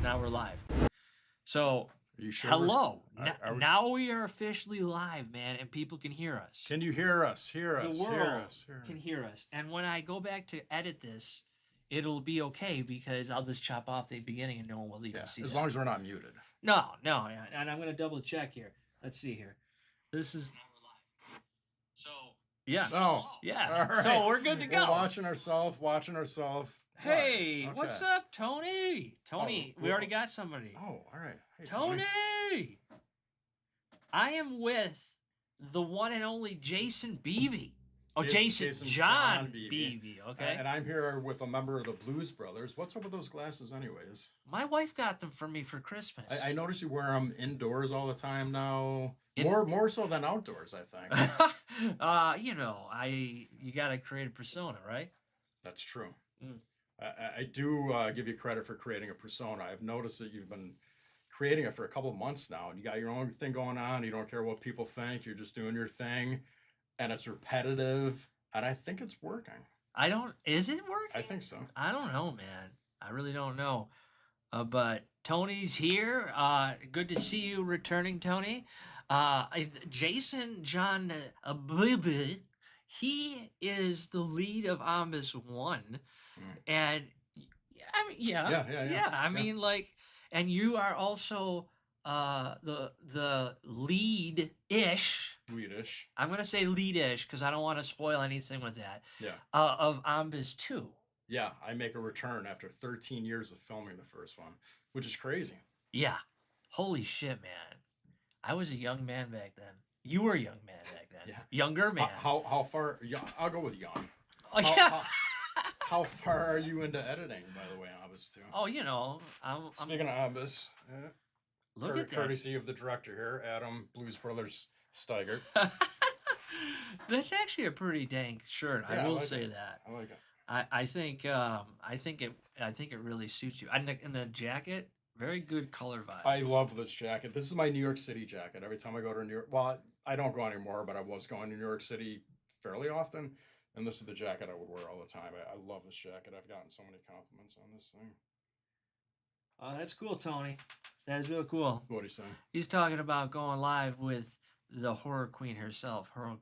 now we're live. So, Are you sure? hello. Now we are officially live, man, and people can hear us. Can you hear us? Hear us. The world hear us. can hear us. And when I go back to edit this, it'll be okay because I'll just chop off the beginning and no one will even see it. As long as we're not muted. No. And I'm going to double check here. Let's see here. This is... So, yeah. Oh, yeah. Right. So we're good to go. We're watching ourselves. Hey, okay. What's up, Tony? Tony, we already got somebody. Oh, all right. Hey, Tony! I am with the one and only Jason Beebe. Oh, Jason John Beebe. Okay. And I'm here with a member of the Blues Brothers. What's up with those glasses, anyways? My wife got them for me for Christmas. I notice you wear them indoors all the time now. More so than outdoors, I think. You got to create a persona, right? That's true. Mm. I do give you credit for creating a persona. I've noticed that you've been creating it for a couple of months now, and you got your own thing going on. You don't care what people think. You're just doing your thing, and it's repetitive, and I think it's working. Is it working? I think so. I don't know, man. I really don't know. But Tony's here. Good to see you returning, Tony. Jason John Beebe, he is the lead of Ombis 1. And I mean, yeah. I mean, like, and you are also the lead-ish. Lead-ish. I'm gonna say lead-ish because I don't want to spoil anything with that. Yeah. Of Ombis 2. Yeah, I make a return after 13 years of filming the first one, which is crazy. Yeah. Holy shit, man. I was a young man back then. You were a young man back then. Yeah. Younger man. How far? I'll go with young. Oh, yeah. How far are you into editing, by the way, Ombis 2? Oh, you know, I'm Speaking of Ombis, look at that. Courtesy of the director here, Adam Blues Brothers Steiger. That's actually a pretty dank shirt. Yeah, I will like say it. that. I like it. I think it really suits you. And the jacket, very good color vibe. I love this jacket. This is my New York City jacket. Every time I go to New York, well, I don't go anymore, but I was going to New York City fairly often. And this is the jacket I would wear all the time. I love this jacket. I've gotten so many compliments on this thing. Oh, that's cool, Tony. That is real cool. What are you saying? He's talking about going live with the horror queen herself, or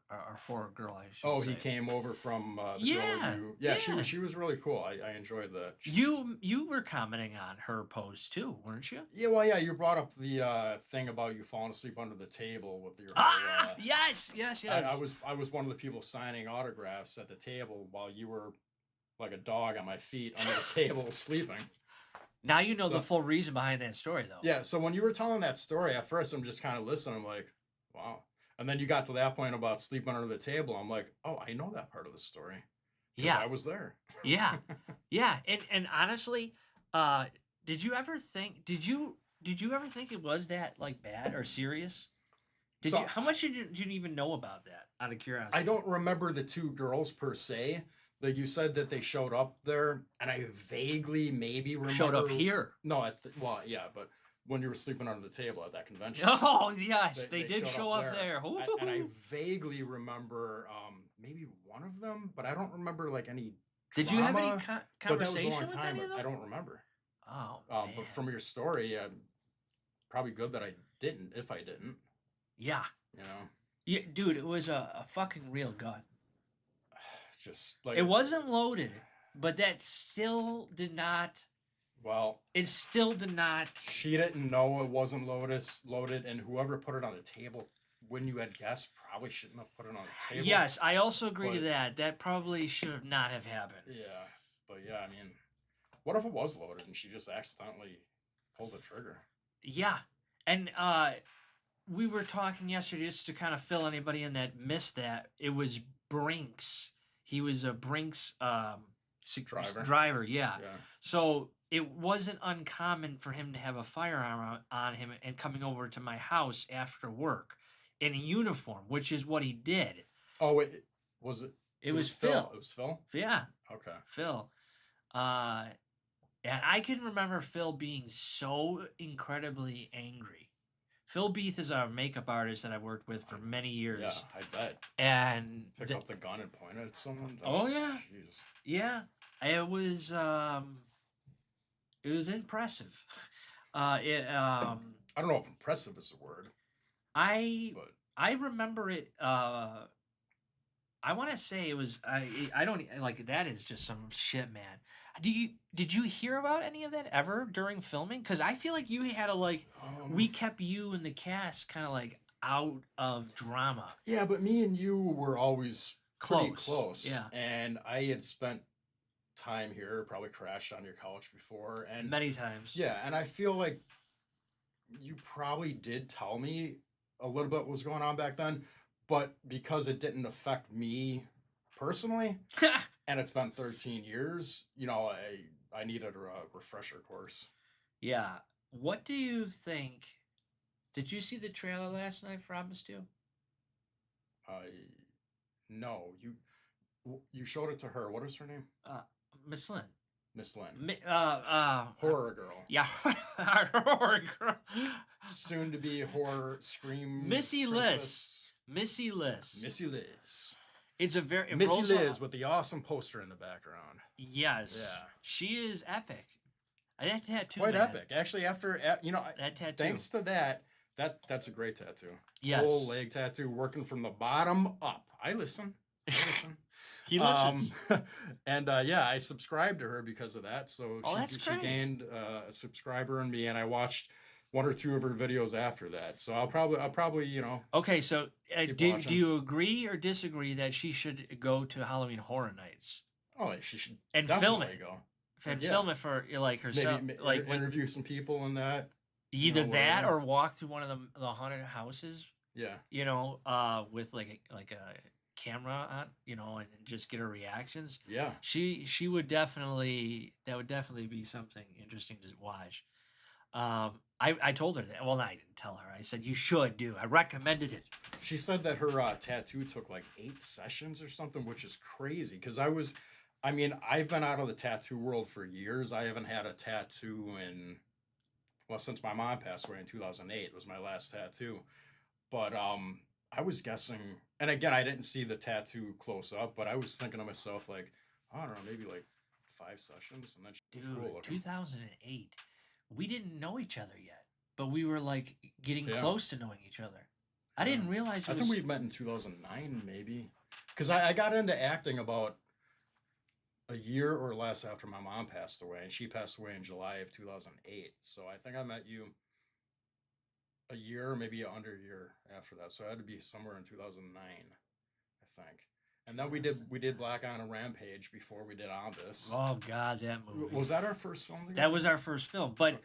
horror girl, I should say. He came over from the girl who... She was really cool. I enjoyed that. You were commenting on her post too, weren't you? Yeah, you brought up the thing about you falling asleep under the table with your... Yes. I was one of the people signing autographs at the table while you were like a dog on my feet under the table sleeping. Now you know the full reason behind that story, though. Yeah, so when you were telling that story, at first I'm just kind of listening. I'm like, wow. And then you got to that point about sleeping under the table. I'm like, oh, I know that part of the story. Yeah. I was there. Yeah. And honestly, did you ever think it was that like bad or serious? How much did you even know about that, out of curiosity? I don't remember the two girls per se. Like you said that they showed up there, and I vaguely maybe remember... Showed up here? No, but when you were sleeping under the table at that convention. Oh, yes, they did show up there. And I vaguely remember maybe one of them, but I don't remember like any drama. Did you have any conversation but that was a long with time, any of them? I don't remember. Oh, man. But from your story, probably good that I didn't, if I didn't. Yeah. You know? Yeah, dude, it was a fucking real gun. Just like... It wasn't loaded, but that still did not... Well... It still did not... She didn't know it wasn't loaded, and whoever put it on the table when you had guests probably shouldn't have put it on the table. Yes, I also agree to that. That probably should not have happened. Yeah, but yeah, I mean, what if it was loaded and she just accidentally pulled the trigger? Yeah, and we were talking yesterday, just to kind of fill anybody in that missed that, it was Brinks. He was a Brinks driver, yeah. So it wasn't uncommon for him to have a firearm on him and coming over to my house after work in a uniform, which is what he did. Oh, wait, was it? It was Phil. It was Phil? Yeah. Okay. Phil. And I can remember Phil being so incredibly angry. Phil Beath is a makeup artist that I've worked with for many years. Yeah, I bet. And pick up the gun and point it at someone. Oh yeah, geez. Yeah. It was impressive. It I don't know if impressive is the word, I but I remember it. I want to say it was. I don't like that. Is just some shit, man. Did you hear about any of that ever during filming? Because I feel like you had a like. We kept you and the cast kind of like out of drama. yeah, but me and you were always pretty Close. close, Yeah. and I had spent time here, probably crashed on your couch before, and Many times. yeah, and I feel like you probably did tell me a little bit what was going on back then, but because it didn't affect me personally, and it's been 13 years, I needed a refresher course. Yeah. What do you think? Did you see the trailer last night for Ombis 2? I No, you showed it to her. What is her name? Uh, Miss Lynn. Miss Lynn. Horror girl. Yeah, horror girl. Soon to be horror scream. Missy princess. Missy Liz. Missy Liz. It's a very Missy Liz with the awesome poster in the background. Yes. Yeah. She is epic. That tattoo. Quite man. epic. Actually, that tattoo. Thanks to that's a great tattoo. Yes. Full leg tattoo, working from the bottom up. I listen. He listens. And I subscribed to her because of that. So she gained a subscriber in me, and I watched one or two of her videos after that. So I'll probably Okay, so do you agree or disagree that she should go to Halloween Horror Nights? Oh, she should and film it. Go. And film it for like herself, maybe like interview some people in that. Either that or walk through one of the haunted houses. Yeah. With like a camera on, and just get her reactions. Yeah. She would definitely be something interesting to watch. I told her that. Well, I didn't tell her. I said you should do. I recommended it. She said that her tattoo took like 8 sessions or something, which is crazy. Because I've been out of the tattoo world for years. I haven't had a tattoo since my mom passed away in 2008 was my last tattoo. But I was guessing, and again, I didn't see the tattoo close up, but I was thinking to myself, like, I don't know, maybe like 5 sessions, and then she was cool looking. 2008, we didn't know each other yet, but we were like getting close to knowing each other. I didn't realize. I think we met in 2009, maybe, because I got into acting about a year or less after my mom passed away, and she passed away in July of 2008. So I think I met you a year, maybe under a year after that. So it had to be somewhere in 2009, I think. And then we did Black on a Rampage before we did Ombis. Oh God, that movie. Was that our first film together? That was our first film, but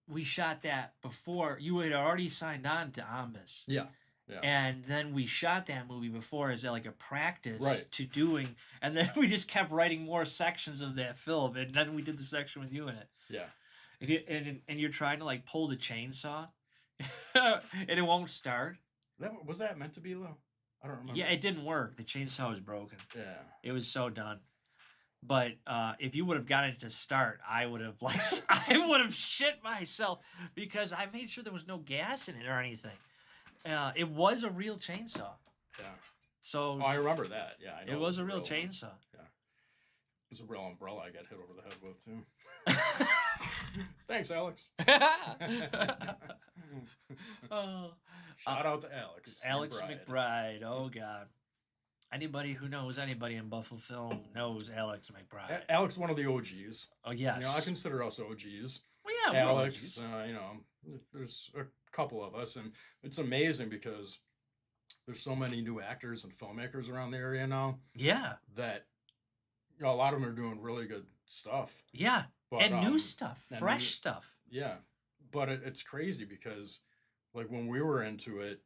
we shot that before you had already signed on to Ombis. Yeah. Yeah. And then we shot that movie before as like a practice to doing, and then we just kept writing more sections of that film, and then we did the section with you in it. Yeah. And you're trying to like pull the chainsaw, and it won't start. Was that meant to be low? I don't remember. Yeah, it didn't work. The chainsaw was broken. Yeah. It was so done. But if you would have gotten it to start, I would have shit myself because I made sure there was no gas in it or anything. It was a real chainsaw. Yeah. So I remember that. Yeah, I know it was a real chainsaw. Yeah. It was a real umbrella I got hit over the head with too. Thanks, Alex. Shout out to Alex. Alex McBride. Oh God. Anybody who knows anybody in Buffalo film knows Alex McBride. Alex, one of the OGs. Oh yes. I consider us OGs. Well, yeah, Alex. There's a couple of us, and it's amazing because there's so many new actors and filmmakers around the area now. Yeah. That a lot of them are doing really good stuff. Yeah. But, and new stuff, fresh stuff. Yeah. But it's crazy because, like, when we were into it,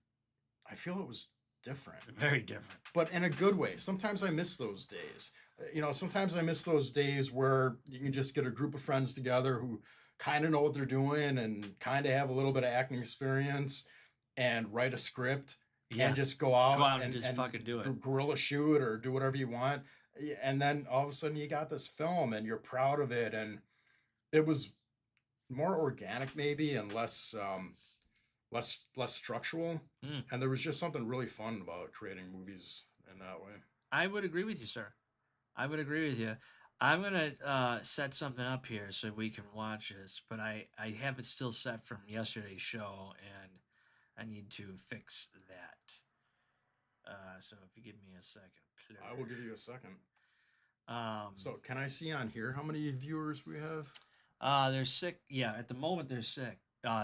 I feel it was different. Very different. But in a good way. Sometimes I miss those days. Sometimes I miss those days where you can just get a group of friends together who kind of know what they're doing and kind of have a little bit of acting experience and write a script and just go out and just fucking do it. Guerrilla shoot or do whatever you want. And then all of a sudden you got this film and you're proud of it. And it was more organic maybe and less structural. And there was just something really fun about creating movies in that way. I would agree with you, sir. I would agree with you. I'm gonna set something up here so we can watch this, but I have it still set from yesterday's show, and I need to fix that. So if you give me a second, please. I will give you a second. So Um, can I see on here how many viewers we have? there's six. Yeah, at the moment there's six.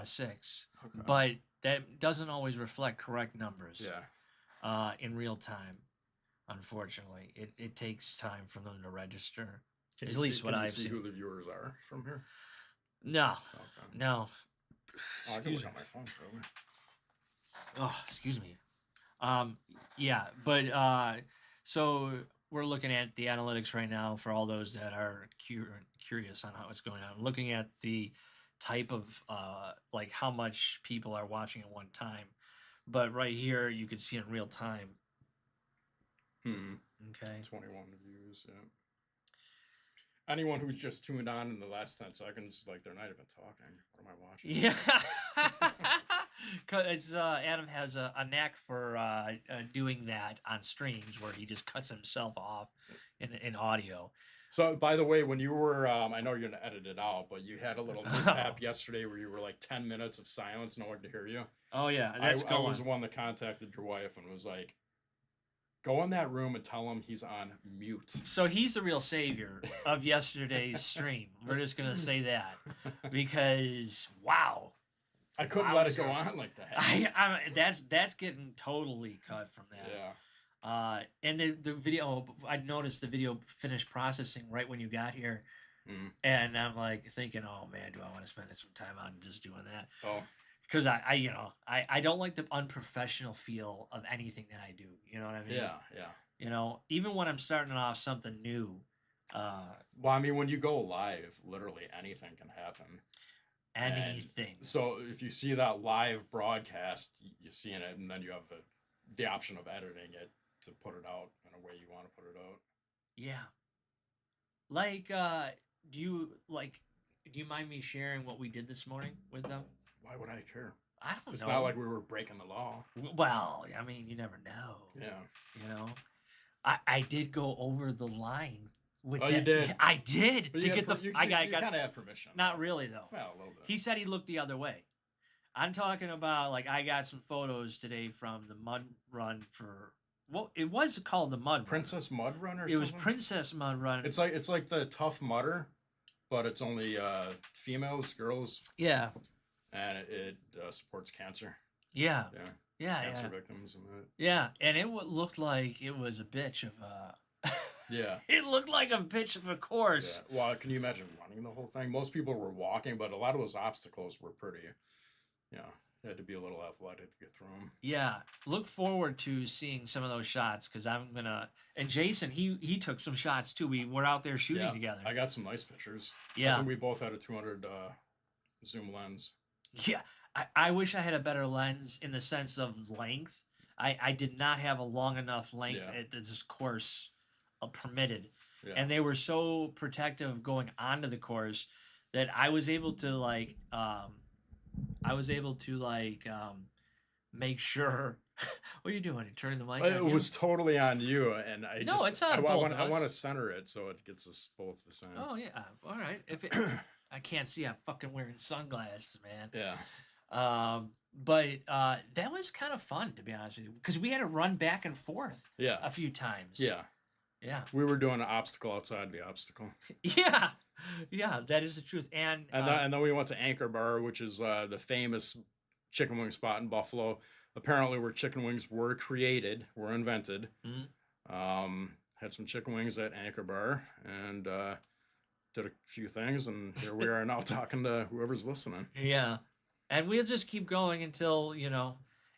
Six, Okay. but that doesn't always reflect correct numbers. Yeah. In real time, unfortunately, it takes time for them to register. Can At you least see, what can you I've see seen. who the viewers are from here? No, Okay. no. Oh, I can Excuse look me. on my phone probably. Oh, excuse me. Yeah, but so we're looking at the analytics right now for all those that are curious on how it's going on. Looking at the type of like how much people are watching at one time. But right here, you can see in real time. Okay. 21 views. Yeah. Anyone who's just tuned on in the last 10 seconds, like they're not even talking. What am I watching? Yeah. Because Adam has a knack for doing that on streams where he just cuts himself off in audio. So, by the way, when you were, I know you're gonna edit it out, but you had a little mishap yesterday where you were like 10 minutes of silence, no one to hear you. Oh yeah, I was the one that contacted your wife and was like, go in that room and tell him he's on mute. So he's the real savior of yesterday's stream. We're just gonna say that because wow, I couldn't let it go on like that. That's getting totally cut from that. Yeah. And the video, I noticed the video finished processing right when you got here, Mm. and I'm like thinking, oh man, do I want to spend some time on just doing that? Oh. Because I don't like the unprofessional feel of anything that I do. You know what I mean? Yeah, yeah. You know, even when I'm starting off something new. Well, I mean, when you go live, literally anything can happen. Anything. And so if you see that live broadcast, you see it, and then you have the option of editing it to put it out in a way you want to put it out. Yeah. Like, do you mind me sharing what we did this morning with them? Why would I care? I don't know. It's not like we were breaking the law. Well, I mean, you never know. Yeah. You know, I did go over the line. You did. I did But to get the. You I got kind of had permission. Not really though. Well, a little bit. He said he looked the other way. I'm talking about like I got some photos today from the mud run for. Well, it was called the mud Princess Mud Run or something. It was Princess Mud Run. It's like the Tough Mudder, but it's only females, girls. Yeah. And it supports cancer. Yeah. Yeah. Yeah. Cancer victims and that. Yeah, and it looked like it was a bitch of a. Yeah. It looked like a bitch of a course. Yeah. Well, can you imagine running the whole thing? Most people were walking, but a lot of those obstacles were pretty. Yeah. You had to be a little athletic to get through them. Yeah, look forward to seeing some of those shots because I'm gonna. And Jason, he took some shots too. We were out there shooting together. I got some nice pictures. Yeah, and we both had a 200 zoom lens. Yeah, I wish I had a better lens in the sense of length. I did not have a long enough length at this course permitted, and they were so protective going onto the course that I was able to make sure. What are you doing? You turning the mic? It was totally on you, and I no, just, it's not. I want to center it so it gets us both the same. Oh yeah, all right. If it, I can't see, I'm fucking wearing sunglasses, man. Yeah. But that was kind of fun, to be honest with you, because we had to run back and forth. Yeah. A few times. Yeah. Yeah. We were doing an obstacle outside the obstacle. Yeah. Yeah, that is the truth. And then we went to Anchor Bar, which is the famous chicken wing spot in Buffalo. Apparently, where chicken wings were created, were invented. Mm-hmm. Had some chicken wings at Anchor Bar and did a few things, and here we are now talking to whoever's listening. Yeah, and we'll just keep going until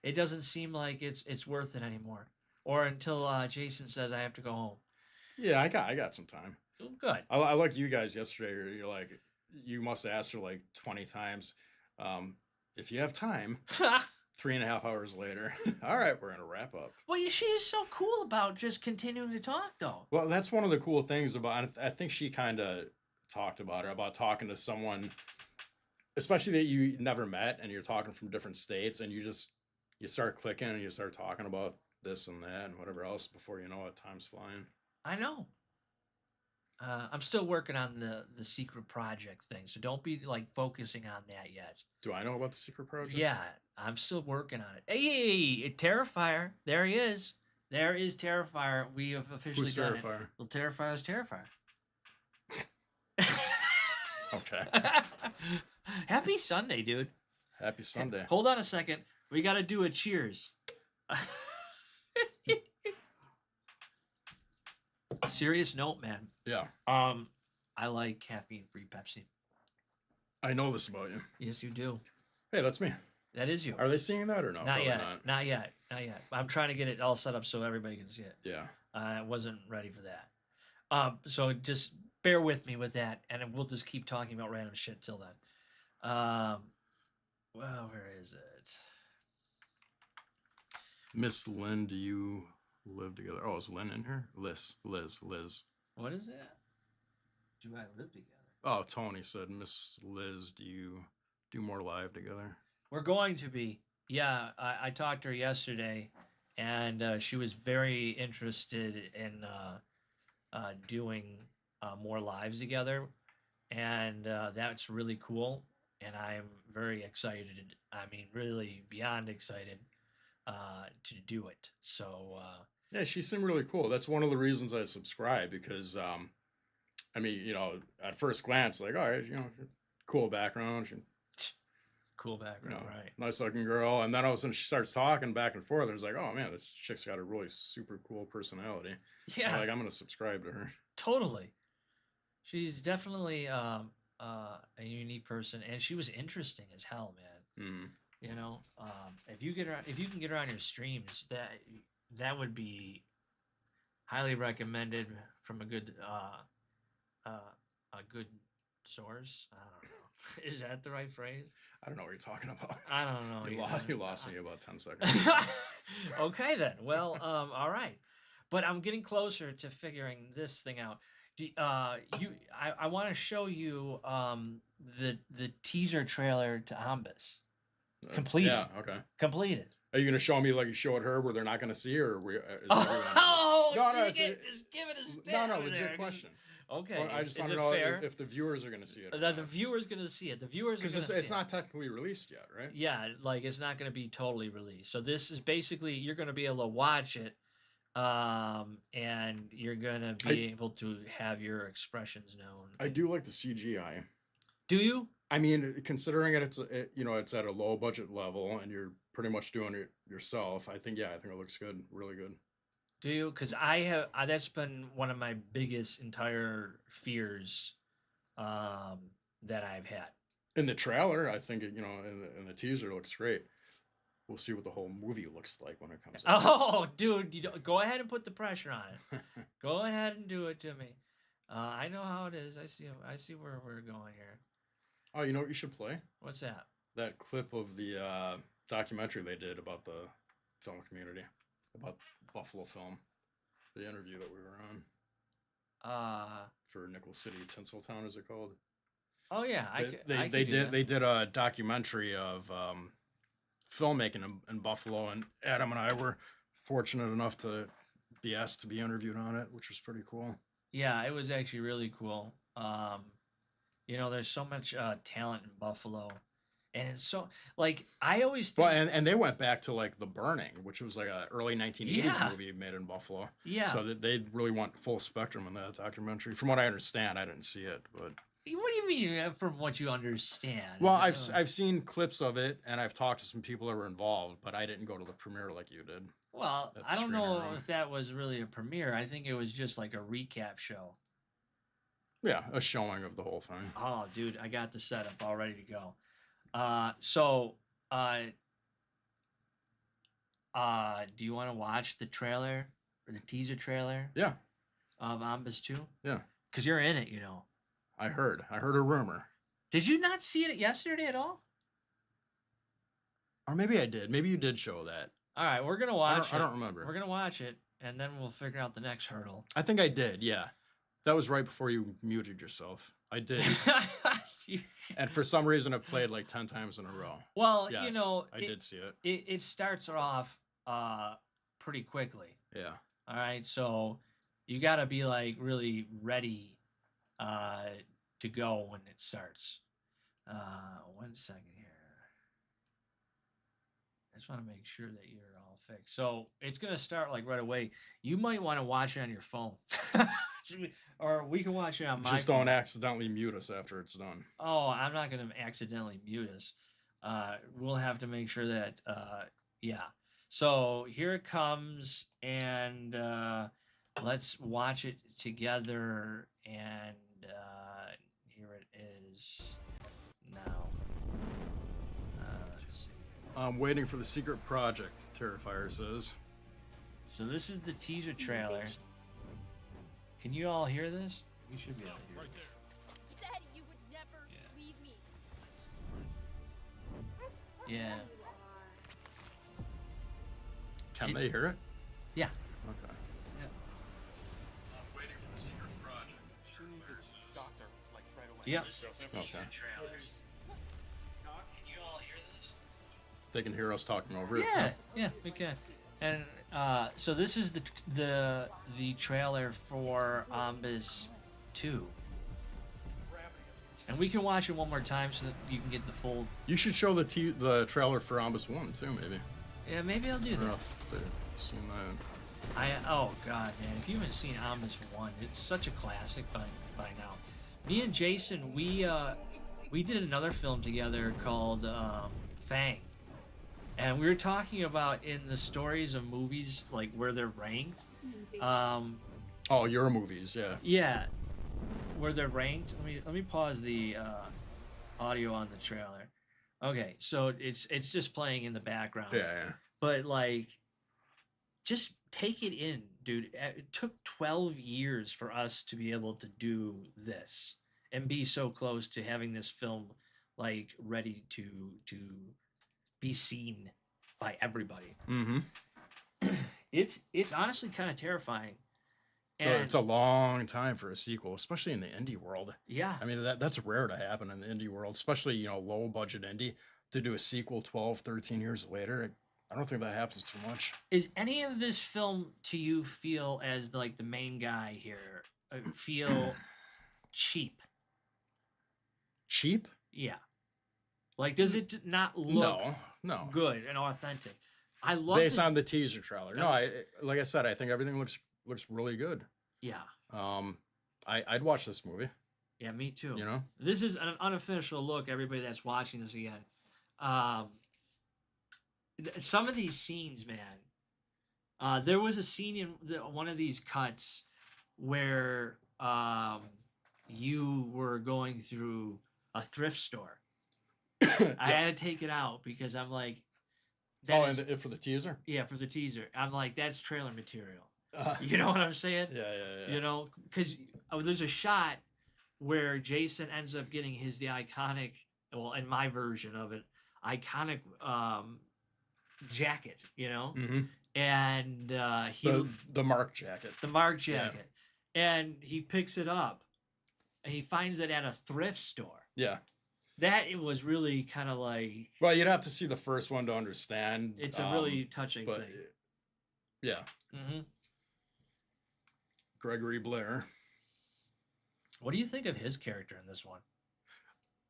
it doesn't seem like it's worth it anymore, or until Jason says I have to go home. Yeah, I got some time. Good. I like you guys yesterday. You're like, you must have asked her like 20 times. If you have time. 3.5 hours later. All right, we're gonna wrap up. Well, she's so cool about just continuing to talk, though. Well, that's one of the cool things about. I think she kind of talked about talking to someone, especially that you never met, and you're talking from different states, and you start clicking, and you start talking about this and that and whatever else. Before you know it, time's flying. I know. I'm still working on the secret project thing, so don't be like focusing on that yet. Do I know about the secret project? Yeah, I'm still working on it. Hey, Terrifier, there he is. There is Terrifier. We have officially Who's done Terrifier? it. Well, Terrifier's Terrifier. Okay. Happy Sunday, dude. Happy Sunday. Hold on a second. We got to do a cheers. Serious note, man. Yeah. I like caffeine-free Pepsi. I know this about you. Yes, you do. Hey, that's me. That is you. Are they seeing that or no? Not Probably yet. not. Not yet. Not yet. I'm trying to get it all set up so everybody can see it. Yeah. I wasn't ready for that. So just bear with me with that, and we'll just keep talking about random shit till then. Well, where is it? Miss Lynn, do you live together? Oh, is Lynn in here? Liz. What is that? Do I live together? Oh, Tony said, Miss Liz, do you do more live together? We're going to be. Yeah, I talked to her yesterday, and she was very interested in doing more lives together, and that's really cool. And I'm very excited. I mean, really beyond excited to do it. So Yeah, she seemed really cool. That's one of the reasons I subscribe because, I mean, you know, at first glance, like, all right, you know, cool background, she, cool you background, know, right? nice looking girl. And then all of a sudden she starts talking back and forth. And it's like, oh man, this chick's got a really super cool personality. Yeah, Like, I'm going to subscribe to her. totally. She's definitely a unique person, and she was interesting as hell, man. Mm. You know, if you can get her on your streams, that would be highly recommended from a good source. I don't know. Is that the right phrase? I don't know what you're talking about. I don't know. You lost me about 10 seconds. Okay then. Well, all right. But I'm getting closer to figuring this thing out. I want to show you the teaser trailer to Ombis. Completed. Yeah, okay. Completed. Are you going to show me like you showed her where they're not going to see her? Or is Oh, no, just give it a stab. no, legit there. question. Okay. Well, I just want to know if the viewers are going to see it. The viewers going to see it. The viewers are going to see it. Because it's not technically released yet, right? Yeah, like it's not going to be totally released. So this is basically you're going to be able to watch it, and you're going to be able to have your expressions known. I do like the CGI. Do you? I mean, considering it's at a low budget level and you're pretty much doing it yourself, I think it looks good, really good. Do you? Because that's been one of my biggest entire fears that I've had. In the trailer, I think in the teaser, it looks great. We'll see what the whole movie looks like when it comes out. Oh, dude, go ahead and put the pressure on it. Go ahead and do it to me. I know how it is. I see where we're going here. Oh, you know what you should play? What's that? That clip of the documentary they did about the film community, about Buffalo film, the interview that we were on. For Nickel City Tinseltown, is it called? Oh yeah, they did a documentary of filmmaking in Buffalo, and Adam and I were fortunate enough to be asked to be interviewed on it, which was pretty cool. Yeah, it was actually really cool. There's so much talent in Buffalo, and it's so like I always think. Well, and they went back to like The Burning, which was like a early 1980s movie made in Buffalo. Yeah. So they really went full spectrum in that documentary. From what I understand, I didn't see it, but. What do you mean, from what you understand? Well, I've seen clips of it, and I've talked to some people that were involved, but I didn't go to the premiere like you did. Well, I don't know if that was really a premiere. I think it was just like a recap show. Yeah, a showing of the whole thing. Oh, dude, I got the setup all ready to go. Do you want to watch the trailer or the teaser trailer? Yeah. Of Ombis 2? Yeah. Because you're in it, you know. I heard a rumor. Did you not see it yesterday at all? Or maybe I did. Maybe you did show that. All right, we're gonna watch it. I don't remember. We're gonna watch it, and then we'll figure out the next hurdle. I think I did. Yeah, that was right before you muted yourself. I did. And for some reason, it played like 10 times in a row. Well, yes, I did see it. It starts off pretty quickly. Yeah. All right, so you got to be like really ready to go when it starts. 1 second here. I just want to make sure that you're all fixed. So it's gonna start like right away. You might want to watch it on your phone, or we can watch it on my. Just phone. don't accidentally mute us after it's done. Oh, I'm not gonna accidentally mute us. We'll have to make sure that. Yeah. So here it comes, and let's watch it together. And here it is now. Let's see. I'm waiting for the secret project, Terrifier says. So this is the teaser trailer. Can you all hear this? You should be able to hear it. You said you would never leave me. Yeah. Can they hear it? Yeah. Okay. Yeah. I'm waiting for the secret project, Terrifier says. Doctor, like right away. Yep. Okay. Trailers. Can you all hear this? They can hear us talking over it. Yeah, yeah, we can. And so this is the trailer for Ombis 2. And we can watch it one more time so that you can get the full. You should show the trailer for Ombis 1 too, maybe. Yeah, maybe I'll do I don't know that. if they've seen that. Oh god, man! If you haven't seen Ombis 1, it's such a classic by now. Me and Jason, we did another film together called Fang, and we were talking about in the stories of movies like where they're ranked. Oh, your movies, yeah. Yeah, where they're ranked. Let me pause the audio on the trailer. Okay, so it's just playing in the background. Yeah. But like, just take it in, dude. It took 12 years for us to be able to do this and be so close to having this film like ready to be seen by everybody. Mm-hmm. It's honestly kind of terrifying. So it's a long time for a sequel, especially in the indie world. Yeah. I mean, that's rare to happen in the indie world, especially, low budget indie. To do a sequel 12, 13 years later, I don't think that happens too much. Is any of this film to you feel as like the main guy here feel cheap? Cheap? Yeah. Like, does it not look No. good and authentic? I love Based on the teaser trailer. No, like I said, I think everything looks really good. Yeah. I'd watch this movie. Yeah, me too. You know? This is an unofficial look, everybody that's watching this again. Some of these scenes, man. There was a scene in one of these cuts where you were going through a thrift store. I had to take it out because I'm like, and for the teaser? yeah, for the teaser. I'm like, that's trailer material. You know what I'm saying? Yeah. You know, because there's a shot where Jason ends up getting the iconic, well, in my version of it, iconic jacket, Mm-hmm. and The Mark jacket. the Mark jacket, and he picks it up, and he finds it at a thrift store. Yeah. That it was really kind of like. Well, you'd have to see the first one to understand. It's a really touching but thing. Yeah. Mm-hmm. Gregory Blair. What do you think of his character in this one?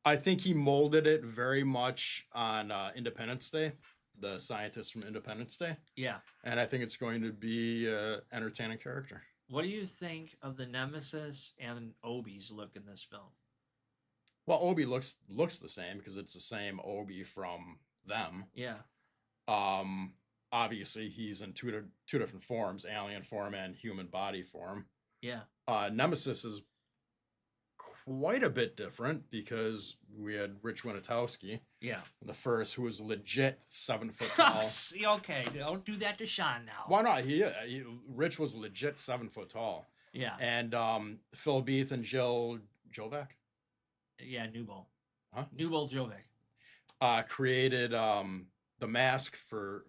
I think he molded it very much on Independence Day, the scientist from Independence Day. Yeah. And I think it's going to be an entertaining character. What do you think of the Nemesis and Obi's look in this film? Well, Obi looks the same because it's the same Obi from them. Yeah. Obviously he's in two different forms, alien form and human body form. Yeah. Nemesis is quite a bit different because we had Rich Winatowski, Yeah. the first, who was legit 7 foot tall. Okay, don't do that to Sean now. Why not? Rich was legit 7 foot tall. Yeah. And Phil Beath and Jill Jovac, Yeah, Newbold. Huh? Newbold Jovic. created the mask for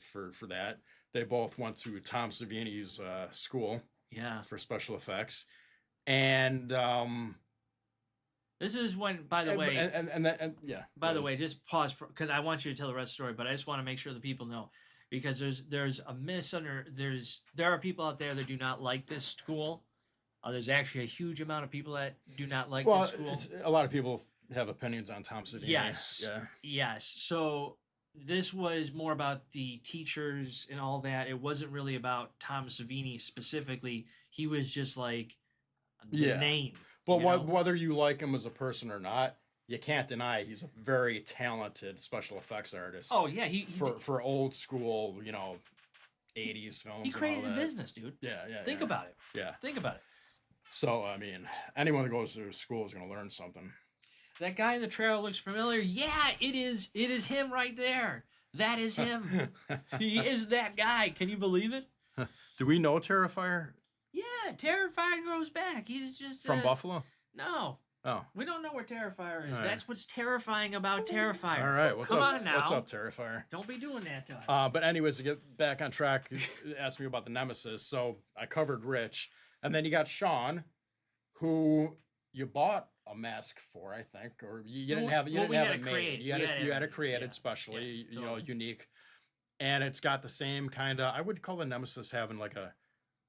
that. They both went to Tom Savini's school Yeah. for special effects, and This is when, by the way, yeah. by the way, just pause because I want you to tell the rest of the story, but I just want to make sure the people know because there are people out there that do not like this school. There's actually a huge amount of people that do not like Well, this school. a lot of people have opinions on Tom Savini. Yes. Yeah. Yes. So this was more about the teachers and all that. It wasn't really about Tom Savini specifically. He was just like the Yeah. name. But you know? whether you like him as a person or not, you can't deny he's a very talented special effects artist. Oh yeah, for old school, 80s films. he created and a all that. business, dude. Yeah, yeah. Think yeah. about it. Yeah. Think about it. So I mean, anyone that goes to school is going to learn something. That guy in the trailer looks familiar. Yeah, it is. It is him right there. That is him. He is that guy. Can you believe it? Do we know Terrifier Yeah, Terrifier goes back. He's just from Buffalo? No, Oh. we don't know where Terrifier is. All right. That's what's terrifying about Terrifier. All right. What's Come up? on now. What's up, Terrifier? Don't be doing that to us. But anyways, to get back on track, you asked me about the Nemesis. So I covered Rich, and then you got Sean, who you bought a mask for, I think, or you didn't have we it had it made. created. You had it created yeah, specially, yeah, totally. unique, and it's got the same kind of. I would call the Nemesis having like a,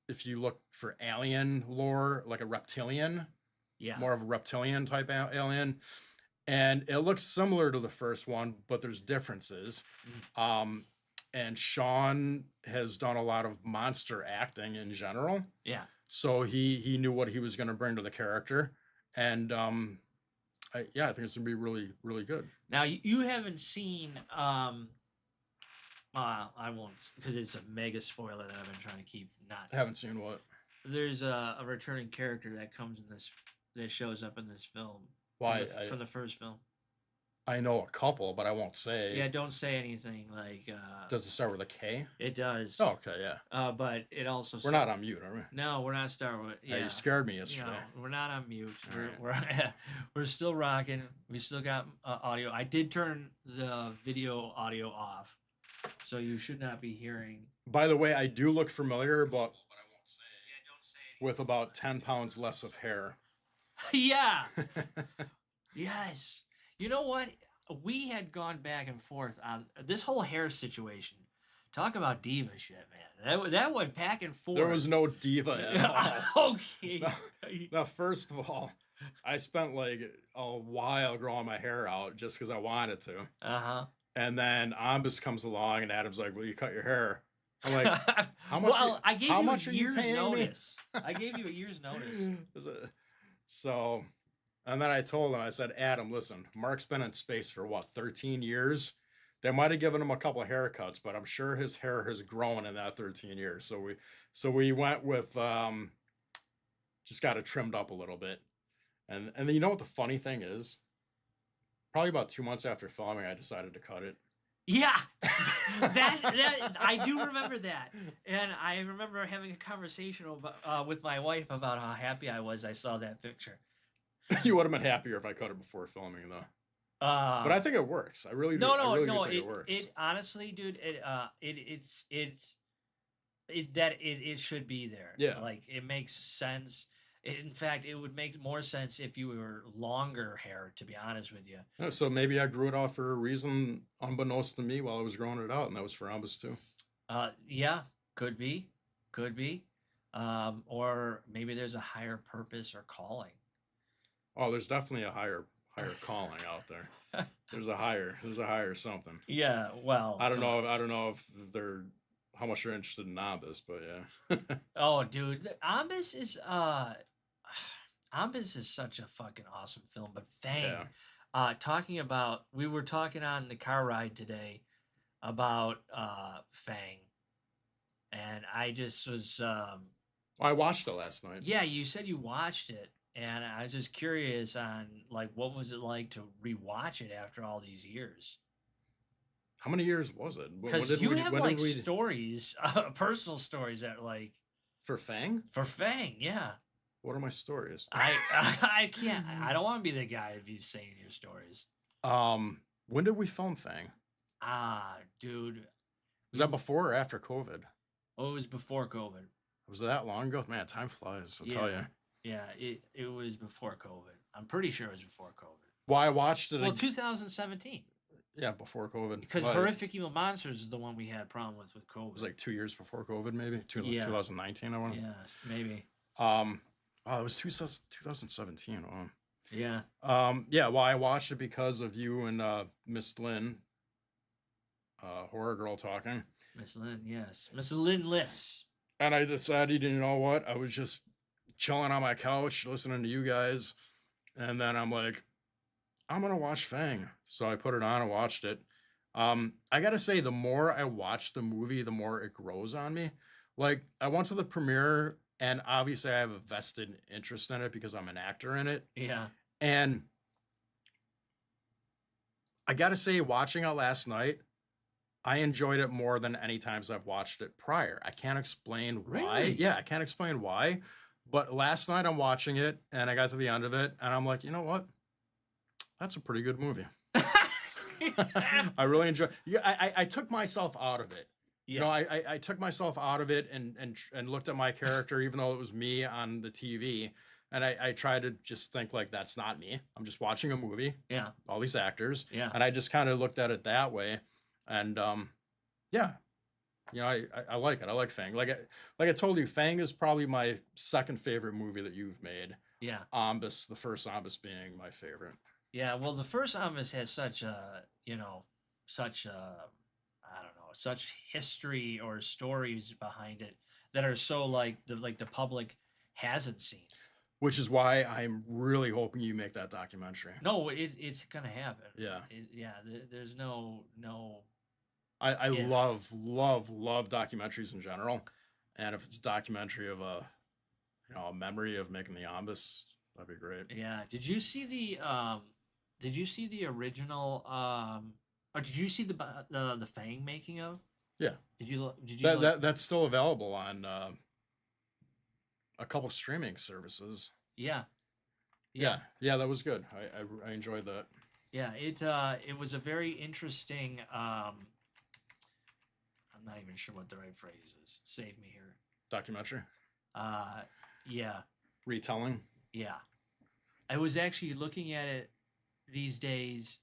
if you look for alien lore, like a reptilian. Yeah. More of a reptilian type alien, and it looks similar to the first one, but there's differences. And Sean has done a lot of monster acting in general, Yeah. so he knew what he was going to bring to the character, and I think it's gonna be really, really good. Now you haven't seen I won't, because it's a mega spoiler that I've been trying to keep not. I haven't seen what. There's a returning character that comes in this, that shows up in this film. Why from the first film? I know a couple, but I won't say. Yeah, don't say anything. Like. Does it start with a K? It does. Oh, okay, yeah. But it also. We're not on mute, are we? No, we're not starting with. Yeah, You scared me yesterday. No, we're not on mute. All We're still rocking. We still got audio. I did turn the video audio off, so you should not be hearing. By the way, I do look familiar, but I won't say. Yeah, don't say With about 10 pounds less of hair. Yeah. Yes. You know what? We had gone back and forth on this whole hair situation. Talk about diva shit, man. That went back and forth. There was no diva at all. Okay. Now, first of all, I spent like a while growing my hair out just because I wanted to. Uh-huh. And then Ombis comes along and Adam's like, "Will you cut your hair?" I'm like, "How much? Well, I gave how you much a are you year's paying notice. I gave you a year's notice. me?" So, and then I told him, I said, "Adam, listen, Mark's been in space for what, 13 years? They might have given him a couple of haircuts, but I'm sure his hair has grown in that 13 years. So we went with just got it trimmed up a little bit. And then you know what the funny thing is? Probably about 2 months after filming, I decided to cut it. Yeah, that I do remember that, and I remember having a conversation about, with my wife about how happy I was I saw that picture. You would have been happier if I cut it before filming, though. But I think it works. I really do. No, I really do no. think it works. It honestly, dude. It should be there. Yeah. Like it makes sense. In fact, it would make more sense if you were longer hair. To be honest with you. Yeah, so maybe I grew it out for a reason unbeknownst to me while I was growing it out, and that was for Ombis too. Yeah, could be. Or maybe there's a higher purpose or calling. Oh, there's definitely a higher calling out there. There's a higher something. Yeah, well, I don't know if they're how much they're interested in Ombis, but yeah. Oh, dude, Ombis is such a fucking awesome film. But Fang, talking about, we were talking on the car ride today about Fang, and I just was. I watched it last night. Yeah, you said you watched it. And I was just curious on, like, what was it like to rewatch it after all these years? How many years was it? Because you have, like, stories, personal stories that, like... For Fang? For Fang, yeah. What are my stories? I can't... I don't want to be the guy to be saying your stories. When did we film Fang? Dude. Was that before or after COVID? Oh, it was before COVID. Was it that long ago? Man, time flies, I'll tell you. Yeah, it was before COVID. I'm pretty sure it was before COVID. Well, I watched it. Well, 2017. Yeah, before COVID. Because Horrific Evil Monsters is the one we had problem with COVID. It was like 2 years before COVID, maybe 2019. I want. Yeah, maybe. Oh, it was 2017. Oh. Yeah. Yeah, well, I watched it because of you and Miss Lynn, horror girl talking. Miss Lynn, yes. Miss Lynn Liss. And I decided, you know what? I was just chilling on my couch listening to you guys. And then I'm like, I'm going to watch Fang. So I put it on and watched it. I got to say, the more I watch the movie, the more it grows on me. Like, I went to the premiere, and obviously I have a vested interest in it because I'm an actor in it. Yeah. And I got to say, watching it last night, I enjoyed it more than any times I've watched it prior. I can't explain why. Really? Yeah, I can't explain why. But last night I'm watching it and I got to the end of it and I'm like, you know what? That's a pretty good movie. I really enjoy. Yeah, I took myself out of it. Yeah. You know, I took myself out of it and looked at my character, even though it was me on the TV. And I tried to just think like, that's not me. I'm just watching a movie. Yeah. All these actors. Yeah. And I just kind of looked at it that way. And yeah, you know, I like it. I like Fang. Like I told you, Fang is probably my second favorite movie that you've made. Yeah. Ombis, the first Ombis being my favorite. Yeah. Well, the first Ombis has such such I don't know, such history or stories behind it that are so like the public hasn't seen. Which is why I'm really hoping you make that documentary. No, it's gonna happen. Yeah. There's no. I If. love documentaries in general, and if it's a documentary of a memory of making the Ombis, that'd be great. Yeah. Did you see the original? Or did you see the Fang making of? Yeah. Did you? That's still available on a couple streaming services. Yeah. Yeah, that was good. I enjoyed that. Yeah, it was a very interesting. I'm not even sure what the right phrase is. Save me here. Documentary. Yeah. Retelling. Yeah. I was actually looking at it these days.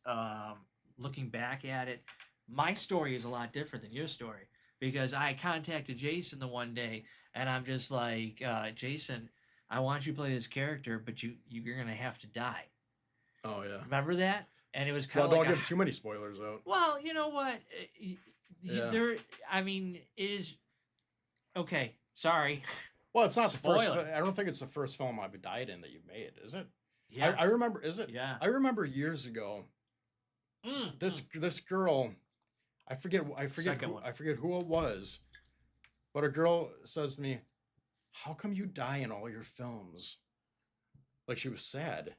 Looking back at it, my story is a lot different than your story because I contacted Jason the one day, and I'm just like, Jason, I want you to play this character, but you're gonna have to die. Oh yeah. Remember that? And it was kind Well, of don't like give too many spoilers out. Well, you know what? Yeah. There. I mean, it is okay. Sorry. Well, it's not the first. Spoiler. I don't think it's the first film I've died in that you've made, is it? Yeah. I remember. Is it? Yeah. I remember years ago. This girl, I forget who it was, but a girl says to me, "How come you die in all your films?" Like she was sad,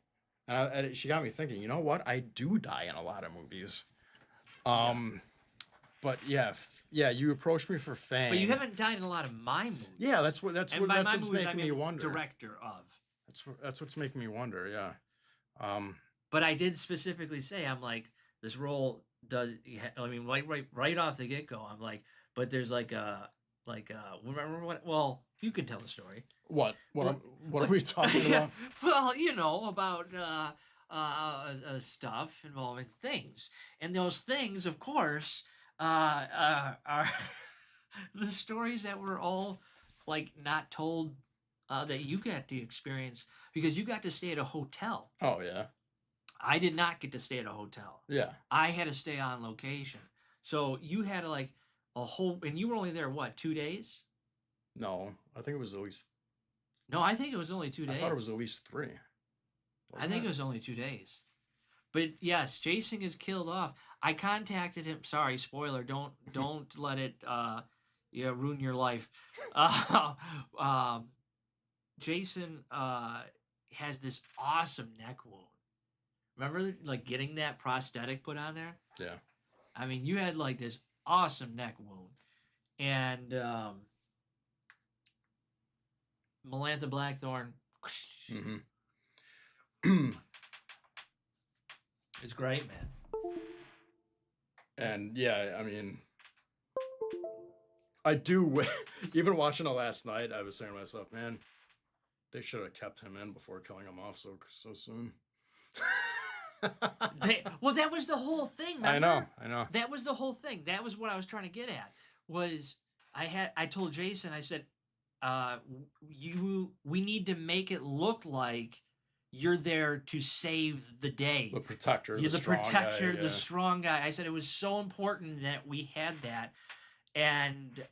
and she got me thinking. You know what? I do die in a lot of movies. But yeah, you approached me for Fang. But you haven't died in a lot of my movies. Yeah, that's what's movies, making me wonder. Director of. That's what's making me wonder. Yeah. But I did specifically say, I'm like, this role does. I mean, right off the get go, I'm like, but there's remember what? Well, you can tell the story. What are we talking about? Well, you know about stuff involving things, and those things, of course, are the stories that were all like not told that you got to experience because you got to stay at a hotel. Oh yeah. I did not get to stay at a hotel. Yeah. I had to stay on location. So you had like a whole, and you were only there what, 2 days? No, I think it was at least. No, I think it was only 2 days. I thought it was at least 3. I think it was only 2 days. But yes, Jason is killed off. I contacted him. Sorry, spoiler. Don't let it ruin your life. Jason has this awesome neck wound. Remember, like getting that prosthetic put on there? Yeah. I mean, you had like this awesome neck wound, and Melantha Blackthorne. Mm-hmm. It's great, man. And yeah, I mean, I do. Even watching it last night, I was saying to myself, man, they should have kept him in before killing him off so soon. Well, that was the whole thing. Remember? I know. That was the whole thing. That was what I was trying to get at. Was I told Jason, I said, we need to make it look like you're there to save the day. The protector, You're the the strong protector, guy, the yeah. strong guy. I said it was so important that we had that, and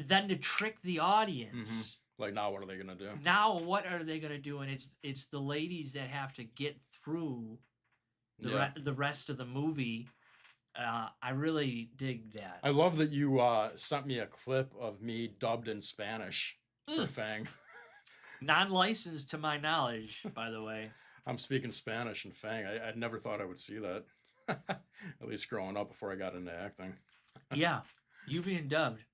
then to trick the audience. Like, now what are they gonna do? Now what are they gonna do? And it's the ladies that have to get through the rest of the movie. I really dig that. I love that you sent me a clip of me dubbed in Spanish for Fang. Non-licensed to my knowledge, by the way. I'm speaking Spanish in Fang. I never thought I would see that. At least growing up before I got into acting. Yeah, you being dubbed.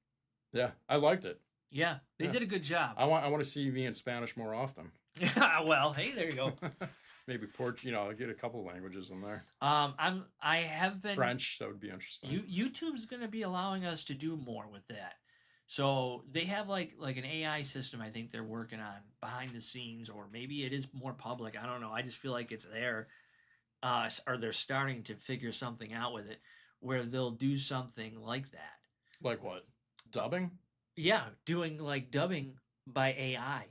Yeah, I liked it. Yeah, they did a good job. I want to see me in Spanish more often. Well, hey, there you go. Maybe get a couple languages in there. I have been French. That would be interesting. YouTube's going to be allowing us to do more with that. So they have like an AI system. I think they're working on behind the scenes, or maybe it is more public. I don't know. I just feel like it's there, or they're starting to figure something out with it, where they'll do something like that. Like what? Dubbing? Yeah, doing like dubbing by AI.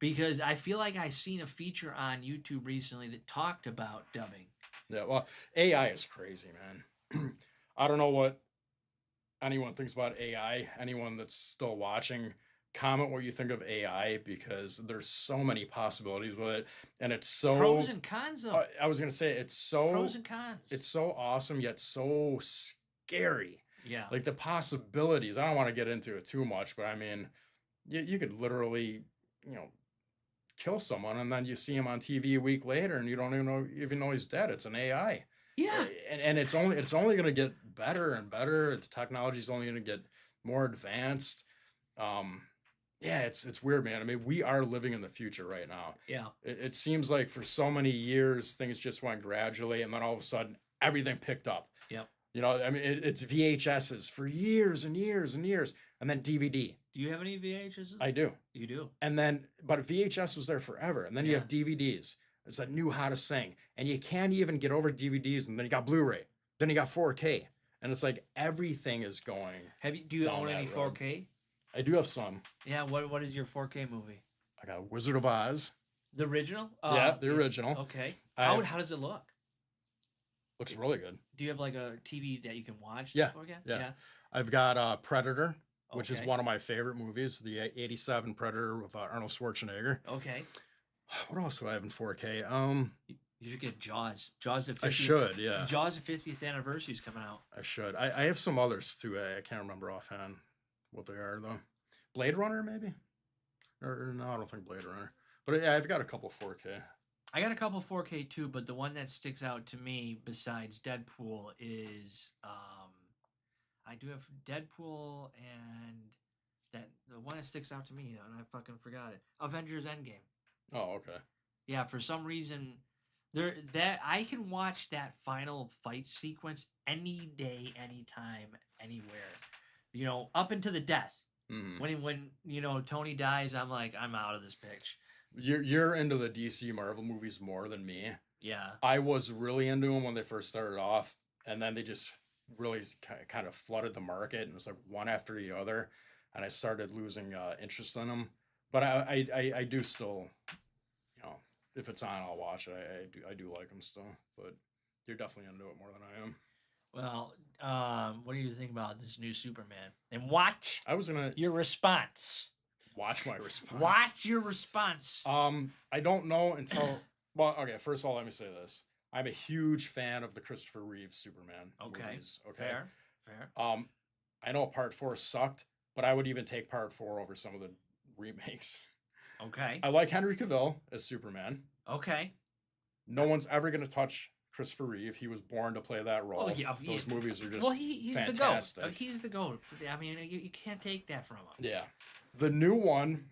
Because I feel like I seen a feature on YouTube recently that talked about dubbing. Yeah, well, AI is crazy, man. I don't know what anyone thinks about AI. Anyone that's still watching, comment what you think of AI, because there's so many possibilities with it, and it's so pros and cons of it. I was gonna say it's so pros and cons. It's so awesome yet so scary. Yeah, like the possibilities. I don't want to get into it too much, but I mean, you could literally, kill someone, and then you see him on TV a week later, and you don't even know he's dead. It's an AI. Yeah, and it's only going to get better and better. The technology is only going to get more advanced. Yeah, it's weird, man. I mean, we are living in the future right now. Yeah, it seems like for so many years things just went gradually, and then all of a sudden everything picked up. Yep. I mean, it's VHSs for years and years and years, and then DVD. Do you have any VHSs? I do. You do. And then, but VHS was there forever, and then you have DVDs. It's that new hottest thing, and you can't even get over DVDs, and then you got Blu-ray, then you got 4K, and it's like everything is going. Do you own any 4K? I do have some. Yeah. What is your 4K movie? I got Wizard of Oz. The original? Yeah, the original. Okay. How does it look? Looks really good. Do you have like a TV that you can watch? Yeah. 4K? Yeah. I've got Predator, which is Okay. one of my favorite movies, the '87 Predator with Arnold Schwarzenegger. Okay. What else do I have in 4K? You should get Jaws. Jaws the 50th. I should, yeah. Jaws the 50th anniversary is coming out. I should. I have some others too. I can't remember offhand what they are though. Blade Runner, maybe? Or no, I don't think Blade Runner. But yeah, I've got a couple 4K. I got a couple 4K too, but the one that sticks out to me besides Deadpool is I do have Deadpool, and the one that sticks out to me, and I fucking forgot it. Avengers Endgame. Oh, okay. Yeah, for some reason that I can watch that final fight sequence any day, anytime, anywhere. Up into the death. Mm-hmm. When Tony dies, I'm like, I'm out of this bitch. You're into the DC Marvel movies more than me. Yeah. I was really into them when they first started off, and then they just really kind of flooded the market, and it was like one after the other, and I started losing interest in them. But I do still, if it's on, I'll watch it. I do like them still, but you're definitely into it more than I am. Well, what do you think about this new Superman? And watch your response. Watch my response. Watch your response. I don't know until well, okay, first of all, let me say this. I'm a huge fan of the Christopher Reeve Superman movies. Okay. Fair. I know part 4 sucked, but I would even take part 4 over some of the remakes. Okay. I like Henry Cavill as Superman. Okay. No one's ever going to touch Christopher Reeve. He was born to play that role. Oh, yeah, those movies are just he's fantastic. the GOAT. He's the GOAT. I mean, you can't take that from him. Yeah. The new one.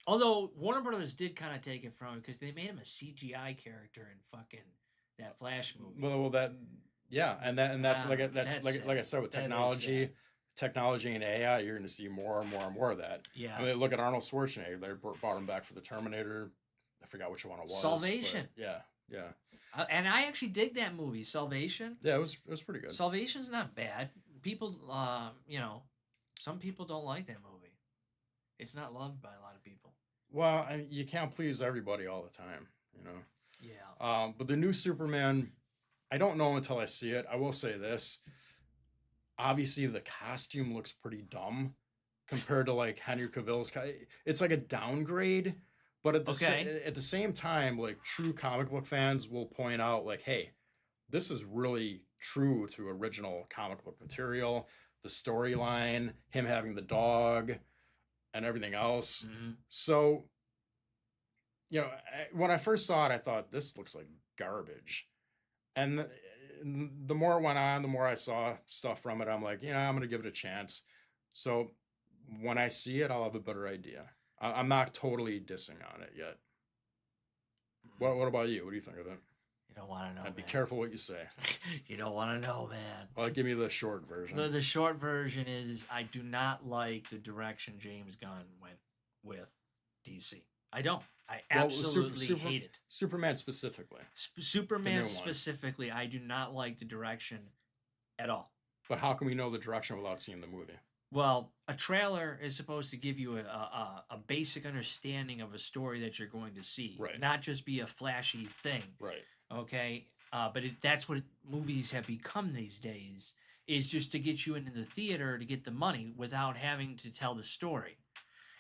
Although Warner Brothers did kind of take it from him because they made him a CGI character in fucking that Flash movie. Well, that's like I said with technology and AI, you're going to see more and more and more of that. Yeah. I mean, look at Arnold Schwarzenegger. They brought him back for the Terminator. I forgot which one it was. Salvation. Yeah. And I actually dig that movie, Salvation. Yeah, it was pretty good. Salvation's not bad. People, Some people don't like that movie. It's not loved by a lot of people. Well, I mean, you can't please everybody all the time, you know. Yeah. But the new Superman, I don't know until I see it. I will say this: obviously, the costume looks pretty dumb compared to like Henry Cavill's. It's like a downgrade, but at at the same time, like true comic book fans will point out, like, hey, this is really true to original comic book material. The storyline, him having the dog, and everything else. Mm-hmm. So, you know, when I first saw it, I thought this looks like garbage. And the more it went on, the more I saw stuff from it. I'm like, yeah, I'm going to give it a chance. So when I see it, I'll have a better idea. I'm not totally dissing on it yet. What about you? What do you think of it? You don't want to know. And be man. careful what you say. You don't want to know, man. Well, give me the short version. The short version is I do not like the direction James Gunn went with DC. I don't. I absolutely hate it. Superman specifically. Superman specifically, I do not like the direction at all. But how can we know the direction without seeing the movie? Well, a trailer is supposed to give you a basic understanding of a story that you're going to see, right? Not just be a flashy thing, right? Okay, but that's what movies have become these days, is just to get you into the theater to get the money without having to tell the story.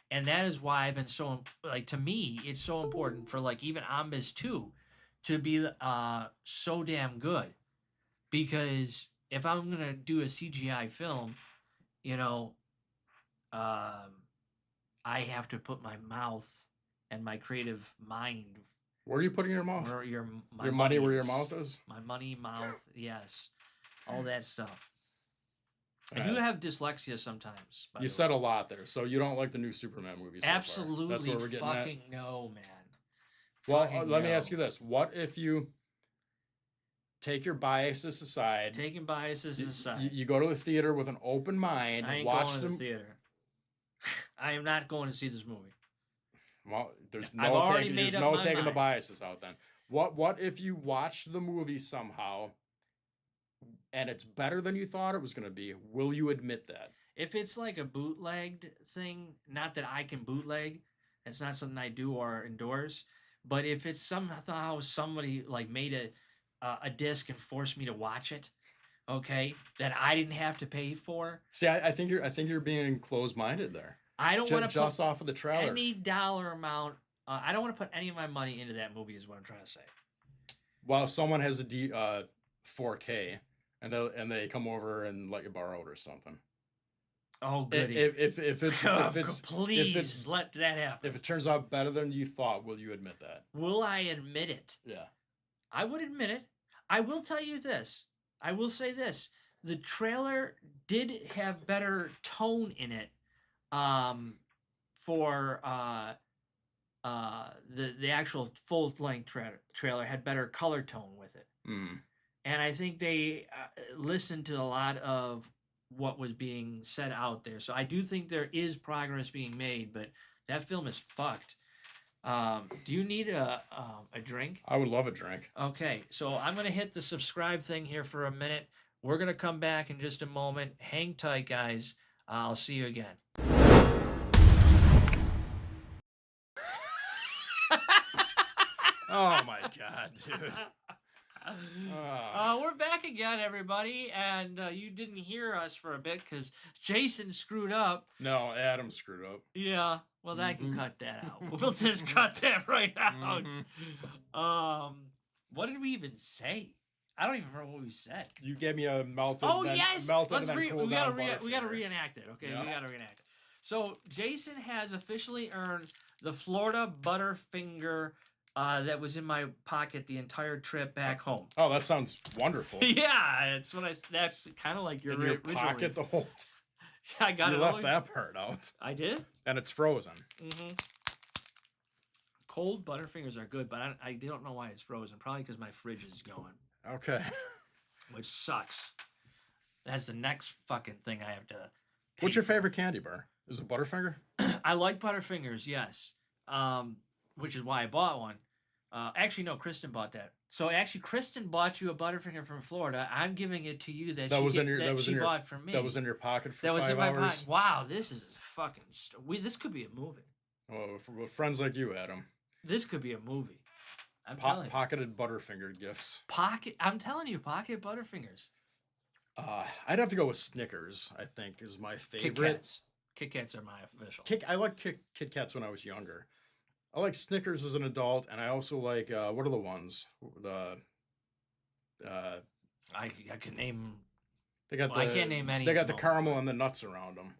And that is why I've been so, like, to me, it's so important for, like, even Ombis 2 to be so damn good. Because if I'm going to do a CGI film, you know, I have to put my mouth and my creative mind. Where are you putting your mouth? Where your money where your mouth is? My money, mouth, yes. All that stuff. I do have dyslexia sometimes. You said a lot there. So you don't like the new Superman movie so Absolutely. far. That's what we're getting fucking at? No, man. Well, let me ask you this. What if you take your biases aside? Taking biases aside. You go to the theater with an open mind. I ain't watch going to the theater. I am not going to see this movie. Well, there's no taking mind. The biases out then. What if you watch the movie somehow and it's better than you thought it was going to be? Will you admit that? If it's like a bootlegged thing, not that I can bootleg, it's not something I do or endorse, but if it's somehow somebody like made a disc and forced me to watch it, okay, that I didn't have to pay for. See, I think you're being closed-minded there. I don't want to just off of the trailer. Any dollar amount. I don't want to put any of my money into that movie. Is what I'm trying to say. Well, if someone has a 4K and they come over and let you borrow it or something. Oh, goody. If it's please let that happen. If it turns out better than you thought, will you admit that? Will I admit it? Yeah. I would admit it. I will tell you this. I will say this. The trailer did have better tone in it. For the actual full length trailer had better color tone with it, and I think they listened to a lot of what was being said out there. So I do think there is progress being made, but that film is fucked. Do you need a drink? I would love a drink. Okay, so I'm gonna hit the subscribe thing here for a minute. We're gonna come back in just a moment. Hang tight, guys. I'll see you again. Oh my god, dude. We're back again, everybody, and you didn't hear us for a bit because Jason screwed up. No, Adam screwed up. Yeah, well, I can cut that out. We'll just cut that right out. What did we even say? I don't even remember what we said. You gave me a melted. Oh, yes! Melted and then cooled down. We gotta reenact it. Okay, yeah. We gotta reenact it. So Jason has officially earned the Florida Butterfinger that was in my pocket the entire trip back home. Oh, that sounds wonderful. Yeah, that's kind of like your pocket the whole time. Yeah, I got you it. You left that part out. I did? And it's frozen. Mm-hmm. Cold Butterfingers are good, but I don't know why it's frozen. Probably because my fridge is going. Okay. Which sucks. That's the next fucking thing I have to pay What's your favorite candy bar? Is it Butterfinger? I like Butterfingers, yes. Which is why I bought one. Actually, no, Kristen bought that So actually, Kristen bought you a Butterfinger from Florida. I'm giving it to you that, That she was in get- your- that that was she in your- bought from me. That was in your pocket for That was 5 in my hours. pocket. Wow, this is fucking. This could be a movie. Well, for friends like you, Adam. This could be a movie. I'm telling you. Pocketed Butterfinger gifts. I'm telling you, pocket Butterfingers. I'd have to go with Snickers. I think is my Kit favorite. Kats. Kit Kats are my official. I like Kit Kats when I was younger. I like Snickers as an adult, and I also like what are the ones? I can name. They got Well, I can't name any They at got the the moment. caramel and the nuts around them.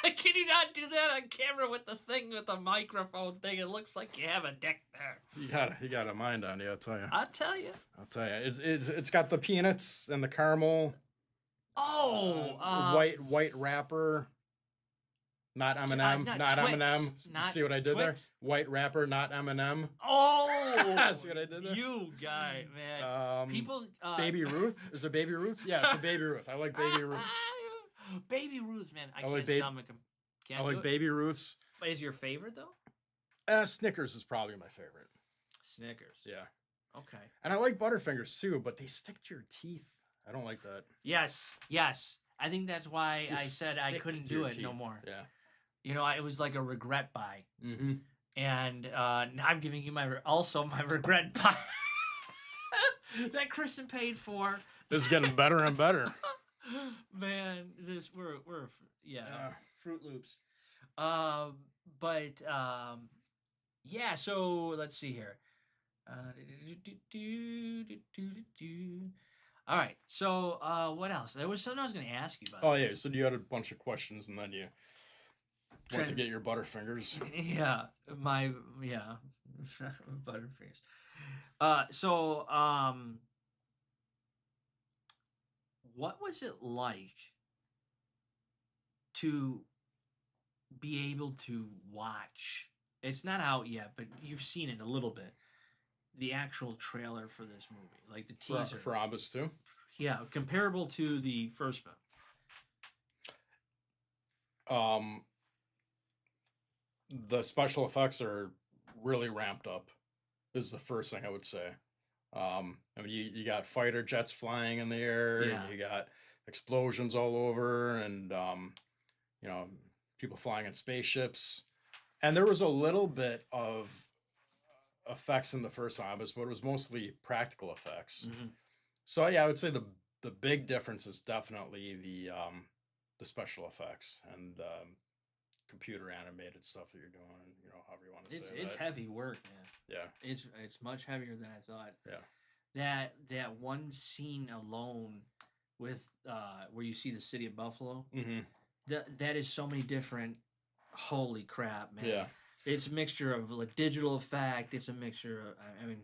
Can you not do that on camera with the thing with the microphone thing? It looks like you have a dick there. You got a mind on you, I'll tell you. I'll tell you. It's got the peanuts and the caramel. Oh, White wrapper. Not M&M. not Not Twix, M&M. not See what I did Twix. there? White wrapper, not M&M. Oh, See what I did there? you guy, man. People, Baby Ruth? Is it Baby Ruth? Yeah, it's a Baby Ruth. I like Baby Ruths. Baby Ruth, man. I like can't stomach them. I like Baby Ruths. But is your favorite though? Snickers is probably my favorite. Snickers. Yeah. Okay. And I like Butterfingers too, but they stick to your teeth. I don't like that. Yes. I think that's why I Just said I stick couldn't to do your it no teeth. more. Yeah. You know, it was like a regret buy. Mm-hmm. And now I'm giving you my regret buy that Kristen paid for. This is getting better and better. Man, we're yeah, Yeah. Fruit Loops. Yeah. So let's see here. All right. So what else? There was something I was going to ask you about. Oh yeah, so you had a bunch of questions and then you went to Tran- get your Butterfingers. Yeah, Butterfingers. What was it like to be able to watch? It's not out yet, but you've seen it a little bit. The actual trailer for this movie, like the teaser. For Ombis too? Yeah, comparable to the first film. The special effects are really ramped up, is the first thing I would say. I mean, you got fighter jets flying in the air, Yeah. and you got explosions all over, and people flying in spaceships. And there was a little bit of effects in the first Ombis, but it was mostly practical effects. Mm-hmm. So yeah, I would say the big difference is definitely the special effects and computer animated stuff that you're doing, however you want to say It's that. heavy work, man. Yeah. It's much heavier than I thought. Yeah. That one scene alone with where you see the city of Buffalo. Mm-hmm. That is so many different. Holy crap, man! Yeah. It's a mixture of like digital effect. It's a mixture of. I mean,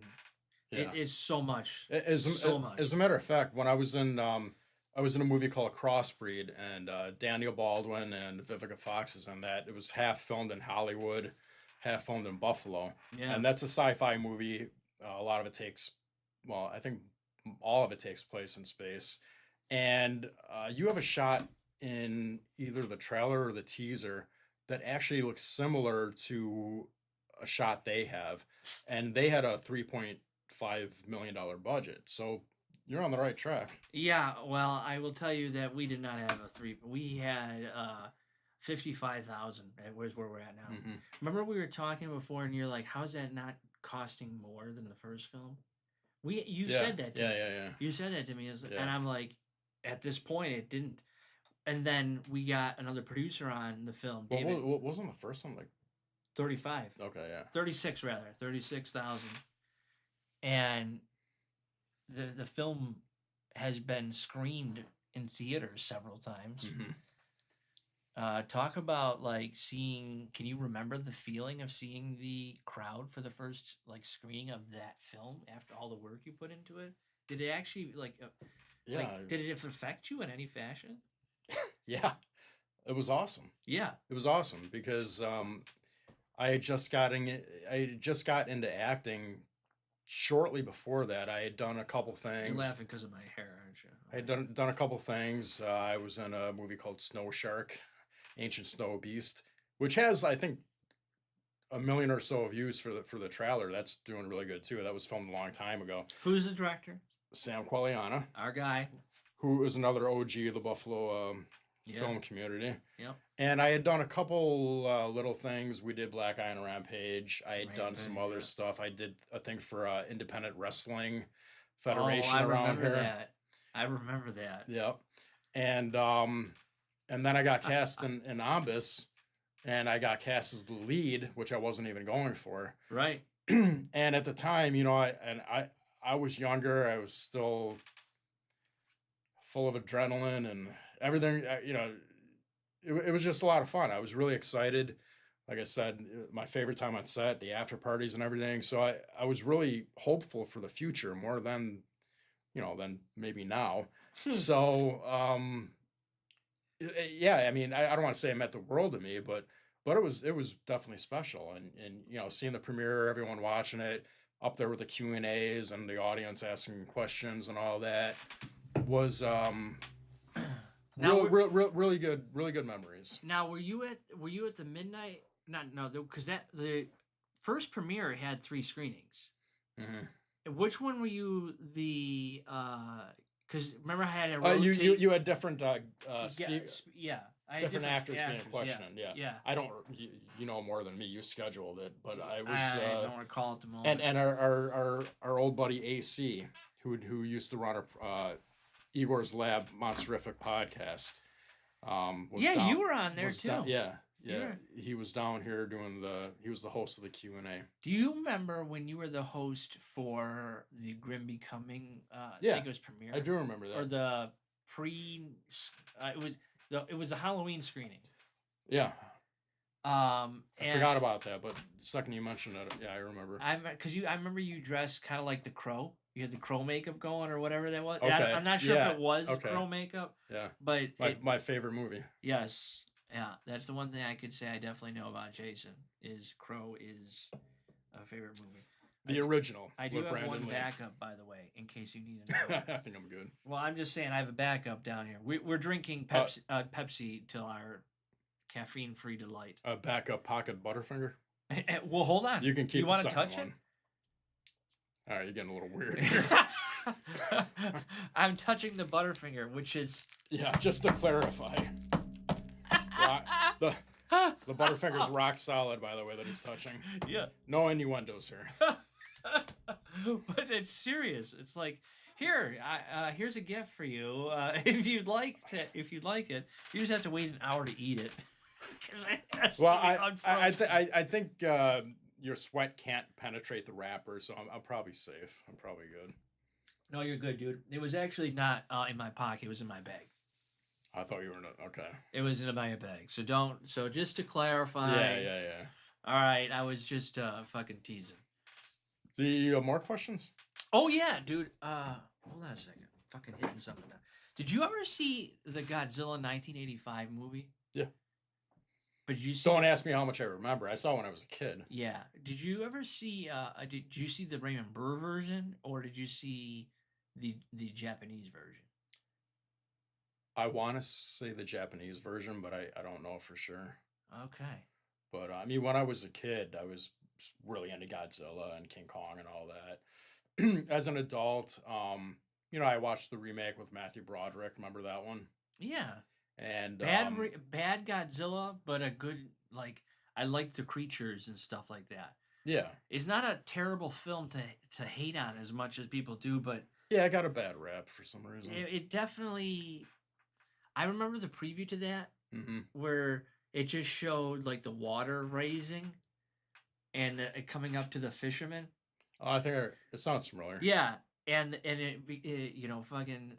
Yeah. it's so much. So much. As a matter of fact, when I was in a movie called Crossbreed, and Daniel Baldwin and Vivica Fox is in that. It was half filmed in Hollywood, half filmed in Buffalo. Yeah. And that's a sci-fi movie. A lot of it I think all of it takes place in space. And you have a shot in either the trailer or the teaser that actually looks similar to a shot they have. And they had a $3.5 million budget. So you're on the right track. Yeah, well, I will tell you that we did not have a 3. We had 55,000. Where's where we're at now? Mm-hmm. Remember we were talking before, and you're like, "How is that not costing more than the first film?" You said that to me. Yeah. You said that to me, Yeah. and I'm like, at this point, it didn't. And then we got another producer on the film, David. What wasn't the first one like? 35. Okay, yeah. 36 rather, 36,000. And the film has been screened in theaters several times. Mm-hmm. Talk about like seeing. Can you remember the feeling of seeing the crowd for the first like screening of that film after all the work you put into it? Did it actually did it affect you in any fashion? Yeah, it was awesome. Yeah, it was awesome because I had just got into acting. Shortly before that, I had done a couple things. You're laughing because of my hair, aren't you? I had done a couple things. I was in a movie called Snow Shark, Ancient Snow Beast, which has, I think, a million or so views for the trailer. That's doing really good too. That was filmed a long time ago. Who's the director? Sam Qualiana, Our guy. who is another OG of the Buffalo Yeah. film community. Yep. And I had done a couple little things. We did Black Eye and Rampage. I had done some Rampage, other yeah. stuff. I did a thing for Independent Wrestling Oh, Federation I around remember here. that. I remember that. Yep. And then I got cast in Ombis, and I got cast as the lead, which I wasn't even going for. Right. And at the time, you know, I was younger. I was still full of adrenaline and everything. You know, it was just a lot of fun. I was really excited. Like I said, my favorite time on set, the after parties and everything. So I was really hopeful for the future more than, you know, than maybe now. So, yeah, I mean, I don't want to say it meant the world to me, but it was definitely special. And you know, seeing the premiere, everyone watching it, up there with the Q&As and the audience asking questions and all that was Now really good memories. Now, were you at the midnight? No, because the first premiere had 3 screenings. Mm-hmm. Which one were you the? Because remember I had a rotate. You had different yeah, I had different actors being actors, questioned. Yeah. I don't. You know more than me. You scheduled it, but I was. I don't recall at the moment. And our old buddy AC, who used to run Igor's Lab Monsterific podcast. You were on there too. Yeah. He was down here he was the host of the Q&A. Do you remember when you were the host for the Grim Becoming? I think it was premiere. I do remember that. Or the it was a Halloween screening. Yeah. I forgot about that, but the second you mentioned it, yeah, I remember. I remember you dressed kind of like the Crow. You had the Crow makeup going, or whatever that was. Okay. I'm not sure if it was Crow makeup. Yeah. But my favorite movie. Yes. Yeah, that's the one thing I could say I definitely know about Jason is Crow is a favorite movie. The original. I do have Brandon one Lee. backup, by the way, in case you need to know. I think I'm good. Well, I'm just saying I have a backup down here. We're drinking Pepsi till our caffeine-free delight. A backup pocket Butterfinger. Well, hold on. You can keep. You want to touch one. All right, you're getting a little weird. I'm touching the Butterfinger, which is just to clarify. The Butterfinger's rock solid, by the way, that he's touching. Yeah. No innuendos here. But it's serious. It's like, here's a gift for you. If you'd like it, you just have to wait an hour to eat it. Well, I think your sweat can't penetrate the wrapper, so I'm probably safe. I'm probably good. No, you're good, dude. It was actually not in my pocket. It was in my bag. I thought you were okay. It was in my bag. So just to clarify. Yeah. All right, I was just fucking teasing. The more questions? Oh yeah, dude. Hold on a second. Fucking hitting something now. Did you ever see the Godzilla 1985 movie? Yeah. But did you see? Don't ask me how much I remember. I saw when I was a kid. Yeah. Did you ever see? Did you see the Raymond Burr version, or did you see the Japanese version? I want to say the Japanese version, but I don't know for sure. Okay. But I mean, when I was a kid, I was really into Godzilla and King Kong and all that. As an adult, you know, I watched the remake with Matthew Broderick. Remember that one? Yeah. And bad Godzilla, but a good, like, I like the creatures and stuff like that. Yeah. It's not a terrible film to hate on as much as people do, but yeah, I got a bad rap for some reason. It definitely. I remember the preview to that where it just showed like the water raising and coming up to the fishermen. Oh, I think it sounds familiar. Yeah, and it you know, fucking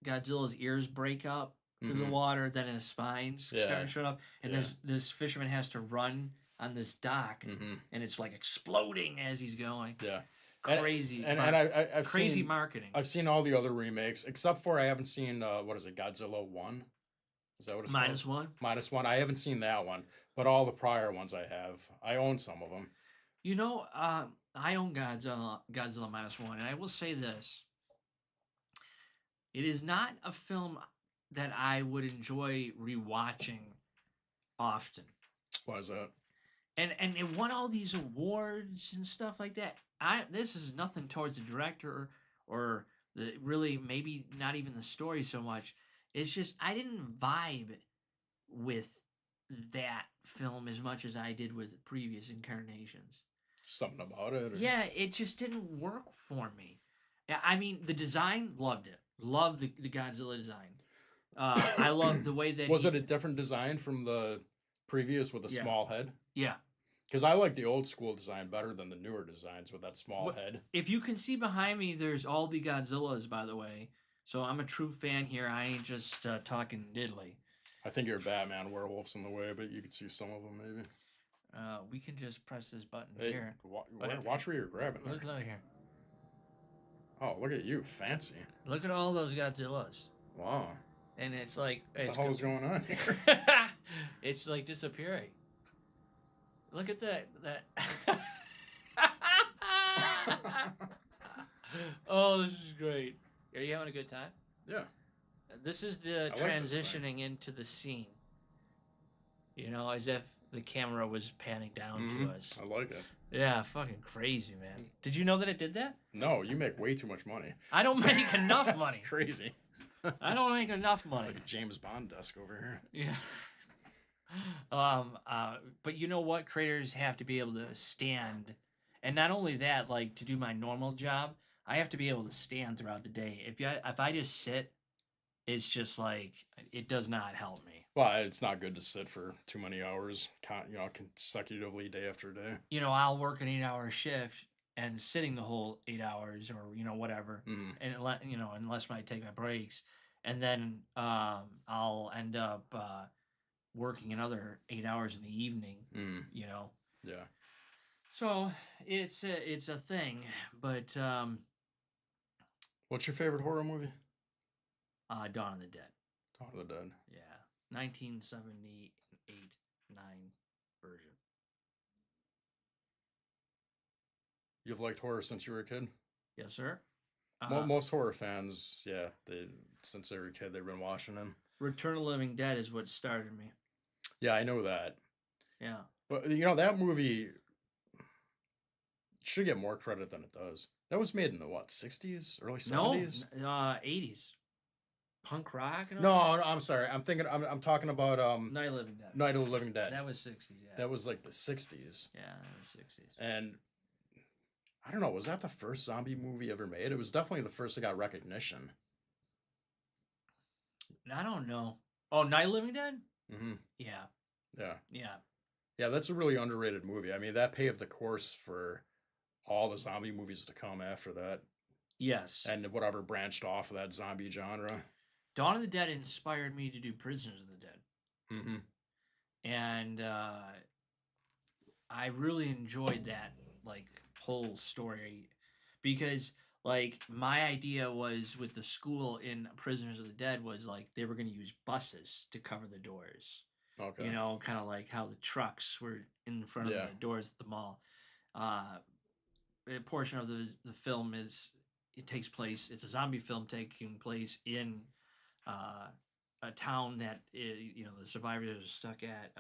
Godzilla's ears break up through the water, then his spines start to show up, and this fisherman has to run on this dock, and it's like exploding as he's going. Yeah. Crazy. And I've crazy seen, marketing. I've seen all the other remakes, except for I haven't seen, what is it, Godzilla 1? Is that what it's Minus called? one? -1. I haven't seen that one, but all the prior ones I have. I own some of them. You know, I own Godzilla -1, and I will say this. It is not a film that I would enjoy rewatching often. Why is that? and it won all these awards and stuff like that. This is nothing towards the director or the really maybe not even the story so much. It's just I didn't vibe with that film as much as I did with previous incarnations. Something about it. Or... Yeah, it just didn't work for me. Yeah, I mean the design, loved it. Loved the Godzilla design. I love the way that was it a different design from the previous with a small head? Yeah. Because I like the old school design better than the newer designs with that small head. If you can see behind me, there's all the Godzillas, by the way. So I'm a true fan here. I ain't just talking diddly. I think you're Batman werewolf's in the way, but you could see some of them maybe. We can just press this button here. Watch where you're grabbing. Look here. Oh, look at you, fancy. Look at all those Godzillas. Wow. And it's like... What the hell is going on here? It's like disappearing. Look at that. Oh, this is great. Are you having a good time? Yeah. This is the transitioning into the scene. You know, as if the camera was panning down to us. I like it. Yeah, fucking crazy, man. Did you know that it did that? No, you make way too much money. I don't make enough money. It's crazy. I don't make enough money. It's like a James Bond desk over here. Yeah. But you know what? Creators have to be able to stand. And not only that, like to do my normal job, I have to be able to stand throughout the day. If I just sit, it's just like it does not help me. Well, it's not good to sit for too many hours, consecutively day after day. You know, I'll work an 8-hour shift and sitting the whole 8 hours or whatever, and unless I take my breaks, and then I'll end up working another 8 hours in the evening. You know. Yeah. So it's a thing, but what's your favorite horror movie? Dawn of the Dead. Dawn of the Dead. Yeah, 1978-9 version. You've liked horror since you were a kid? Yes, sir. Most horror fans, yeah, since they were a kid, they've been watching them. Return of the Living Dead is what started me. Yeah, I know that. Yeah. But, that movie should get more credit than it does. That was made in the, 60s? Early 70s? No, 80s. Punk rock? And all No, I'm sorry. I'm talking about... Night of the Living Dead. Night of the Living Dead. That was 60s, yeah. That was like the 60s. Yeah, that was 60s. And... I don't know, was that the first zombie movie ever made? It was definitely the first that got recognition. I don't know. Oh, Night of the Living Dead? Mm-hmm. Yeah. Yeah. Yeah. Yeah, that's a really underrated movie. I mean, that paved the course for all the zombie movies to come after that. Yes. And whatever branched off of that zombie genre. Dawn of the Dead inspired me to do Prisoners of the Dead. Mm-hmm. And I really enjoyed that, like, whole story, because like my idea was with the school in Prisoners of the Dead was like they were going to use buses to cover the doors. Okay. You know, kind of like how the trucks were in front of the doors at the mall. A portion of the film takes place. It's a zombie film taking place in a town that the survivors are stuck at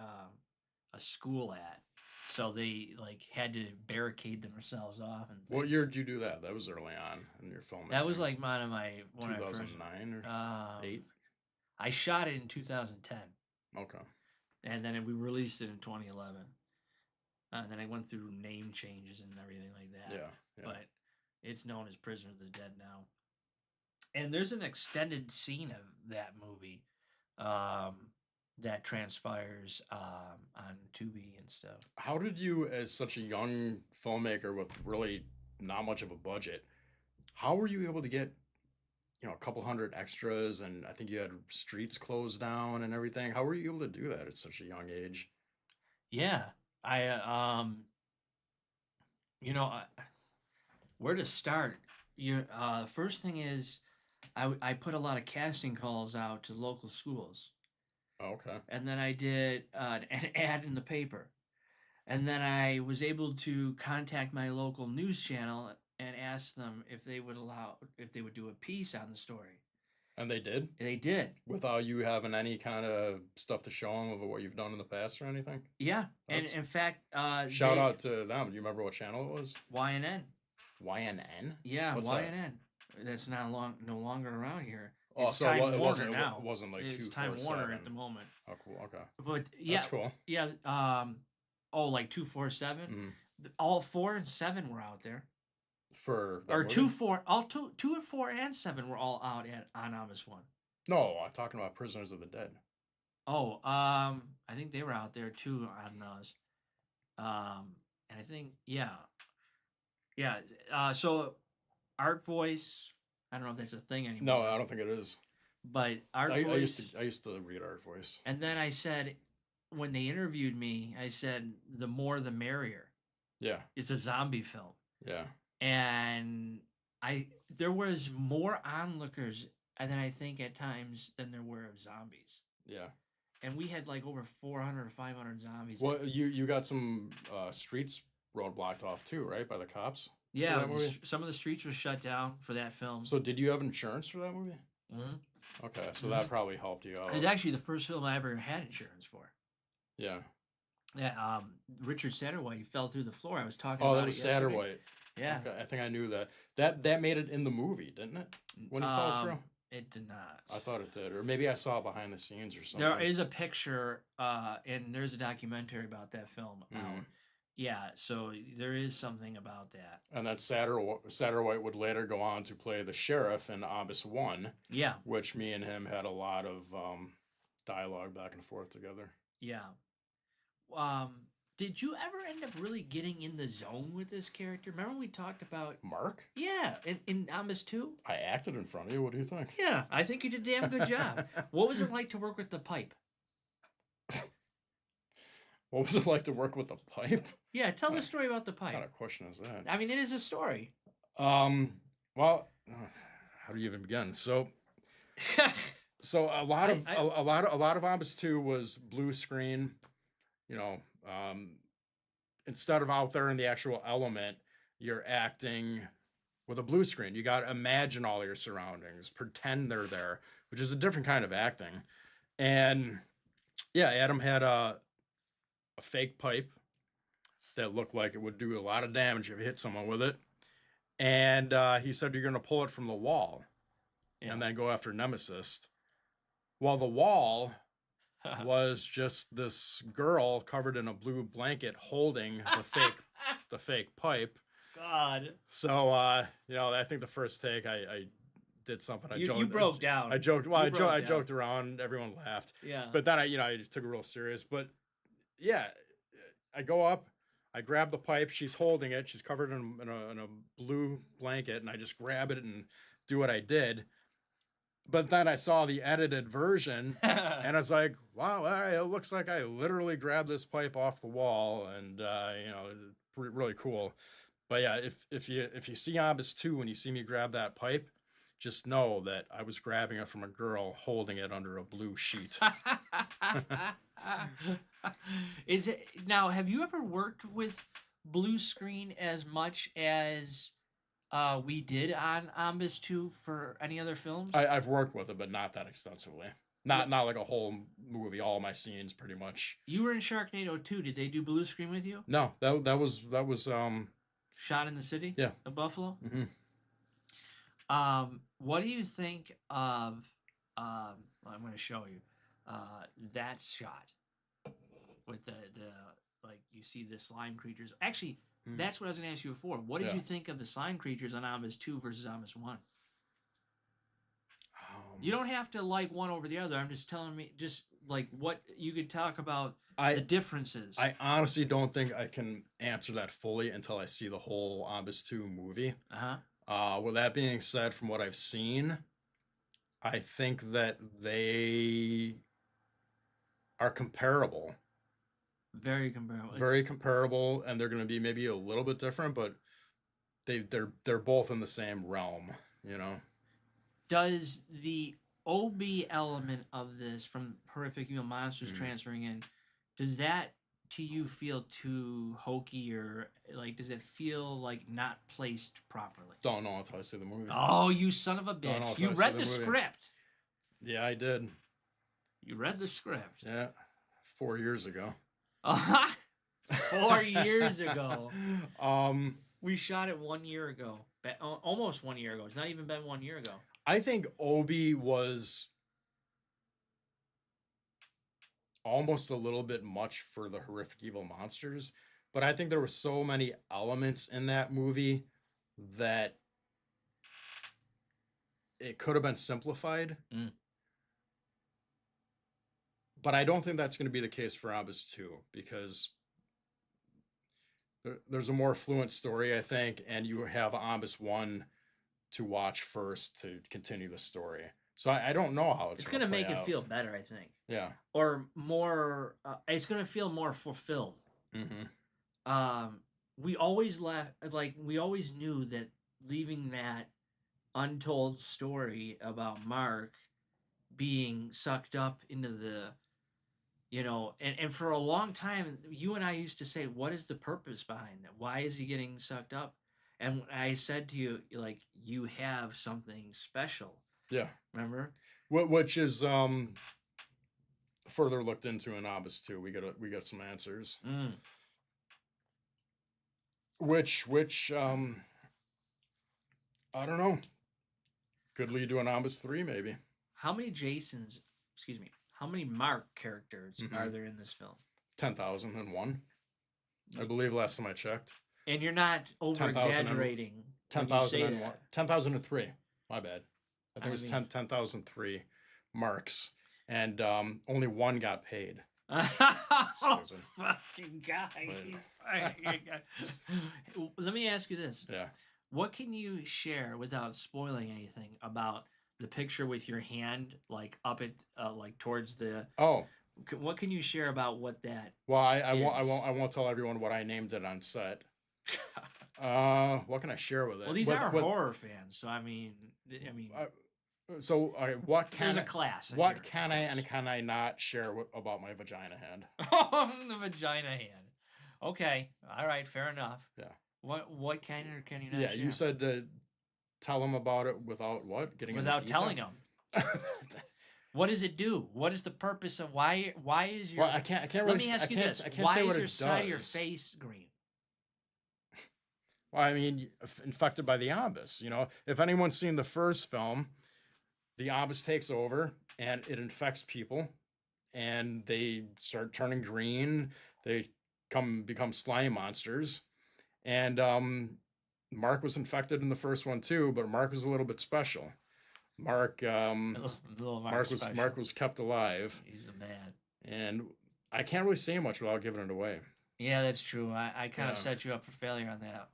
a school at. So they like had to barricade themselves off. And what year did you do that? That was early on in your film. That was like one of my 2009 or 8. I shot it in 2010. Okay. And then we released it in 2011. And then I went through name changes and everything like that. Yeah. But it's known as Prisoner of the Dead now. And there's an extended scene of that movie. That transpires on Tubi and stuff. How did you, as such a young filmmaker with really not much of a budget, how were you able to get, a couple hundred extras, and I think you had streets closed down and everything? How were you able to do that at such a young age? Yeah, where to start? First thing is, I put a lot of casting calls out to local schools. Okay. And then I did an ad in the paper. And then I was able to contact my local news channel and ask them if they would do a piece on the story. And they did? They did. Without you having any kind of stuff to show them of what you've done in the past or anything? Yeah, and That's- in fact, Shout out to them. Do you remember what channel it was? YNN. YNN? Yeah, What's that? YNN. That's no longer around here. Oh, It's so Time it Warner wasn't, now. It wasn't like It's 247. Time Warner at the moment. Oh, cool. Okay. But yeah, That's cool. yeah. Like 247. Mm. All 4 and 7 were out there. For that Or movie? 2, 4, all 2, 4, and 7 were all out on Ombis 1. No, I'm talking about Prisoners of the Dead. Oh, I think they were out there too on us. And I think yeah. So Art Voice, I don't know if that's a thing anymore. No, I don't think it is. But Art I Voice. used to read Art Voice. And then I said, when they interviewed me, I said, the more the merrier. Yeah. It's a zombie film. Yeah. And there was more onlookers than I think at times than there were of zombies. Yeah. And we had like over 400 or 500 zombies. Well, you got some streets roadblocked off too, right, by the cops? Yeah, that movie? some of the streets were shut down for that film. So did you have insurance for that movie? Mm-hmm. Okay, so that probably helped you out. It was actually the first film I ever had insurance for. Yeah. Yeah, Richard Satterwhite fell through the floor. I was talking Oh, about that was it yesterday. Satterwhite. Yeah. Okay, I think I knew that. That made it in the movie, didn't it? When he fell through? It did not. I thought it did, or maybe I saw it behind the scenes or something. There is a picture, and there's a documentary about that film out. Yeah, so there is something about that. And then Satterwhite would later go on to play the sheriff in Ombis 1. Yeah. Which me and him had a lot of dialogue back and forth together. Yeah. Did you ever end up really getting in the zone with this character? Remember we talked about... Mark? Yeah, in Ombis 2? I acted in front of you. What do you think? Yeah, I think you did a damn good job. What was it like to work with the pipe? What was it like to work with the pipe? Yeah, tell the story about the What kind pipe. of question is that? I mean, it is a story. Well, how do you even begin? So a lot of Ombis 2 was blue screen. You know, instead of out there in the actual element, you're acting with a blue screen. You got to imagine all your surroundings, pretend they're there, which is a different kind of acting. And yeah, Adam had a fake pipe that looked like it would do a lot of damage if you hit someone with it. And he said, you're going to pull it from the wall and then go after Nemesis. Well, the wall was just this girl covered in a blue blanket holding the fake pipe. God. So, I think the first take I did something. You broke down. I joked. Well, I joked around. Everyone laughed. Yeah. But then I took it real serious. But yeah, I go up. I grab the pipe. She's holding it. She's covered in a blue blanket, and I just grab it and do what I did. But then I saw the edited version, and I was like, wow, all right, it looks like I literally grabbed this pipe off the wall, and really cool. But yeah, if you see Ombis 2 when you see me grab that pipe, just know that I was grabbing it from a girl holding it under a blue sheet. Is it now? Have you ever worked with blue screen as much as we did on Ombis 2 for any other films? I've worked with it, but not that extensively. Not like a whole movie. All my scenes, pretty much. You were in Sharknado 2. Did they do blue screen with you? No, that was Shot in the city. Yeah, of Buffalo. Mm-hmm. What do you think of? I'm going to show you that shot with the like you see the slime creatures. Actually, that's what I was going to ask you before. What did you think of the slime creatures on Ombis 2 versus Ombis 1? You don't have to like one over the other. I'm just telling me, just like what you could talk about the differences. I honestly don't think I can answer that fully until I see the whole Ombis 2 movie. With that being said, from what I've seen, I think that they are comparable. Very comparable. Very comparable, and they're going to be maybe a little bit different, but they're both in the same realm, you know. Does the OB element of this from Horrific Evil Monsters transferring in, does that to you feel too hokey, or like does it feel like not placed properly? Don't know until I see the movie. Oh, you son of a bitch. You read the script. Yeah, I did. You read the script. Yeah, 4 years ago. 4 years ago. Um, We shot it 1 year ago. Almost 1 year ago. It's not even been 1 year ago. I think Obi was almost a little bit much for the horrific evil monsters, but I think there were so many elements in that movie that it could have been simplified. Mm. But I don't think that's going to be the case for Ombis 2 because there's a more fluent story, I think, and you have Ombis 1 to watch first to continue the story. So I don't know how It's going to make it feel better, I think. Yeah. Or more, it's going to feel more fulfilled. Mm-hmm. We always we always knew that leaving that untold story about Mark being sucked up into the, and for a long time, you and I used to say, what is the purpose behind that? Why is he getting sucked up? And I said to you, like, you have something special. Yeah. Remember? Which is further looked into in Ombis 2. We got some answers. Mm. Which I don't know. Could lead to an Ombis 3 maybe. How many how many Mark characters are there in this film? 10,001. I believe last time I checked. And you're not over exaggerating. 10,001. 10,003. My bad. I think it was 10,003 marks. And only one got paid. Oh, fucking guy. Let me ask you this. Yeah. What can you share without spoiling anything about the picture with your hand, like up at, like towards the? Oh. What can you share about what that? Well, I won't tell everyone what I named it on set. What can I share with it? Well, these are horror fans, so I mean. So, what can there's a class? What can I and can I not share about my vagina hand? The vagina hand. Okay, all right, fair enough. Yeah. What can or can you not? Yeah, share? you said to tell them about it without what without telling them. What does it do? What is the purpose of why is your? Well, I can't Let really. me ask you this: why is what your it side of your does. face green? Well, I mean, infected by the Ombis. If anyone's seen the first film, the Ombis takes over and it infects people, and they start turning green. They become slime monsters, and Mark was infected in the first one too, but Mark was a little bit special. Mark was kept alive. He's a man. And I can't really say much without giving it away. Yeah, that's true. I kind of set you up for failure on that.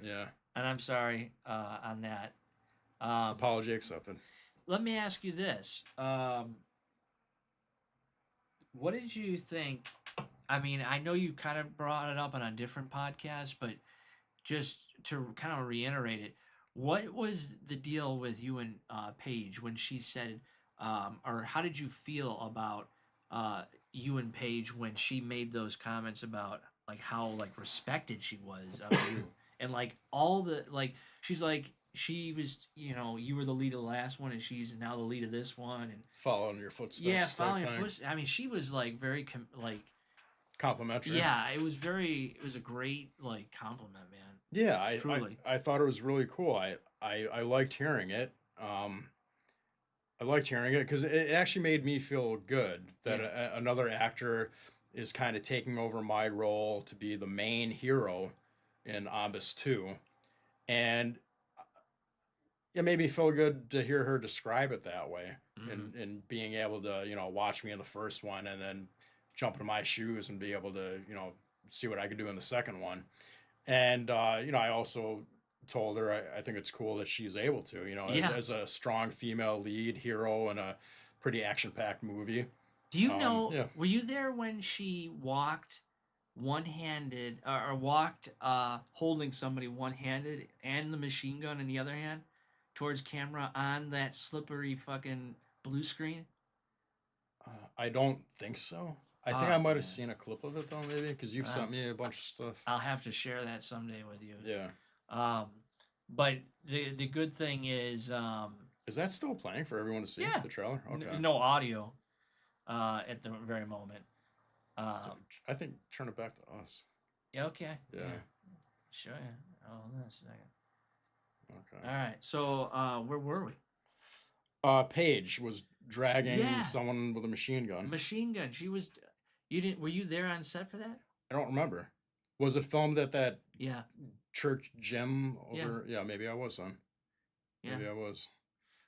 Yeah. And I'm sorry on that. Apology accepted. Let me ask you this. What did you think? I mean, I know you kind of brought it up on a different podcast, but just to kind of reiterate it, what was the deal with you and Paige when she said, or how did you feel about you and Paige when she made those comments about like how like respected she was of you and like all the like she's like she was you were the lead of the last one and she's now the lead of this one and following your footsteps. Yeah, following your footsteps. I mean, she was like very complimentary. Yeah, it was a great like compliment, man. Yeah, I thought it was really cool. I liked hearing it. I liked hearing it because it actually made me feel good that another actor is kind of taking over my role to be the main hero in Ombis 2. And it made me feel good to hear her describe it that way. Mm-hmm. and being able to, watch me in the first one and then jump into my shoes and be able to, see what I could do in the second one. And, I also told her I think it's cool that she's able to, as a strong female lead hero in a pretty action-packed movie. Do you know, were you there when she walked one-handed or walked holding somebody one-handed and the machine gun in the other hand towards camera on that slippery fucking blue screen? I don't think so. I think I might have seen a clip of it though, maybe, because you've sent me a bunch of stuff. I'll have to share that someday with you. Yeah. But the good thing is, Is that still playing for everyone to see? Yeah. The trailer. Okay. No audio at the very moment. I think turn it back to us. Yeah, okay. Yeah. Sure. Oh, that's a second. Okay. All right. So, where were we? Paige was dragging Yeah. someone with a machine gun. Machine gun. She was. You didn't? Were you there on set for that? I don't remember. Was it filmed at that Yeah. church gym over? Yeah, maybe I was then. Yeah. Maybe I was.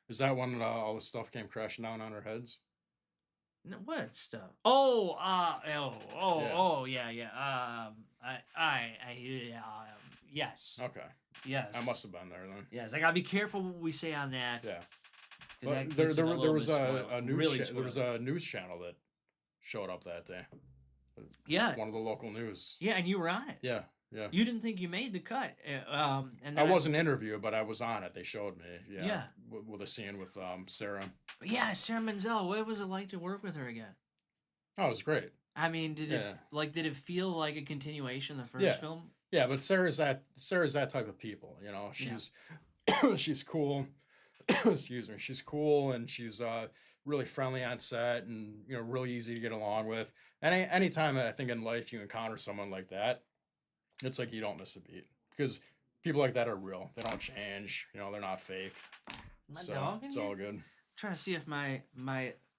Is that when all the stuff came crashing down on our heads? No, what stuff? Oh, Yeah. yeah. Yes. Okay. Yes. I must have been there then. Yes, I gotta be careful what we say on that. Yeah. 'Cause But that there gets it little was bit a news really there was spoiled. a news channel that showed up that day. Yeah. One of the local news. Yeah, and you were on it. Yeah. Yeah. You didn't think you made the cut, and I then wasn't interviewed, but I was on it. They showed me. Yeah. Yeah. With a scene with Sarah. Yeah, Sarah Menzel. What was it like to work with her again? Oh, it was great. I mean, did it feel like a continuation of the first film? Yeah, but Sarah's that type of people, you know. She's she's cool. Excuse me. She's cool and she's really friendly on set and really easy to get along with. And anytime I think in life you encounter someone like that, it's like you don't miss a beat because people like that are real. They don't change. They're not fake. So it's all good. I'm trying to see if my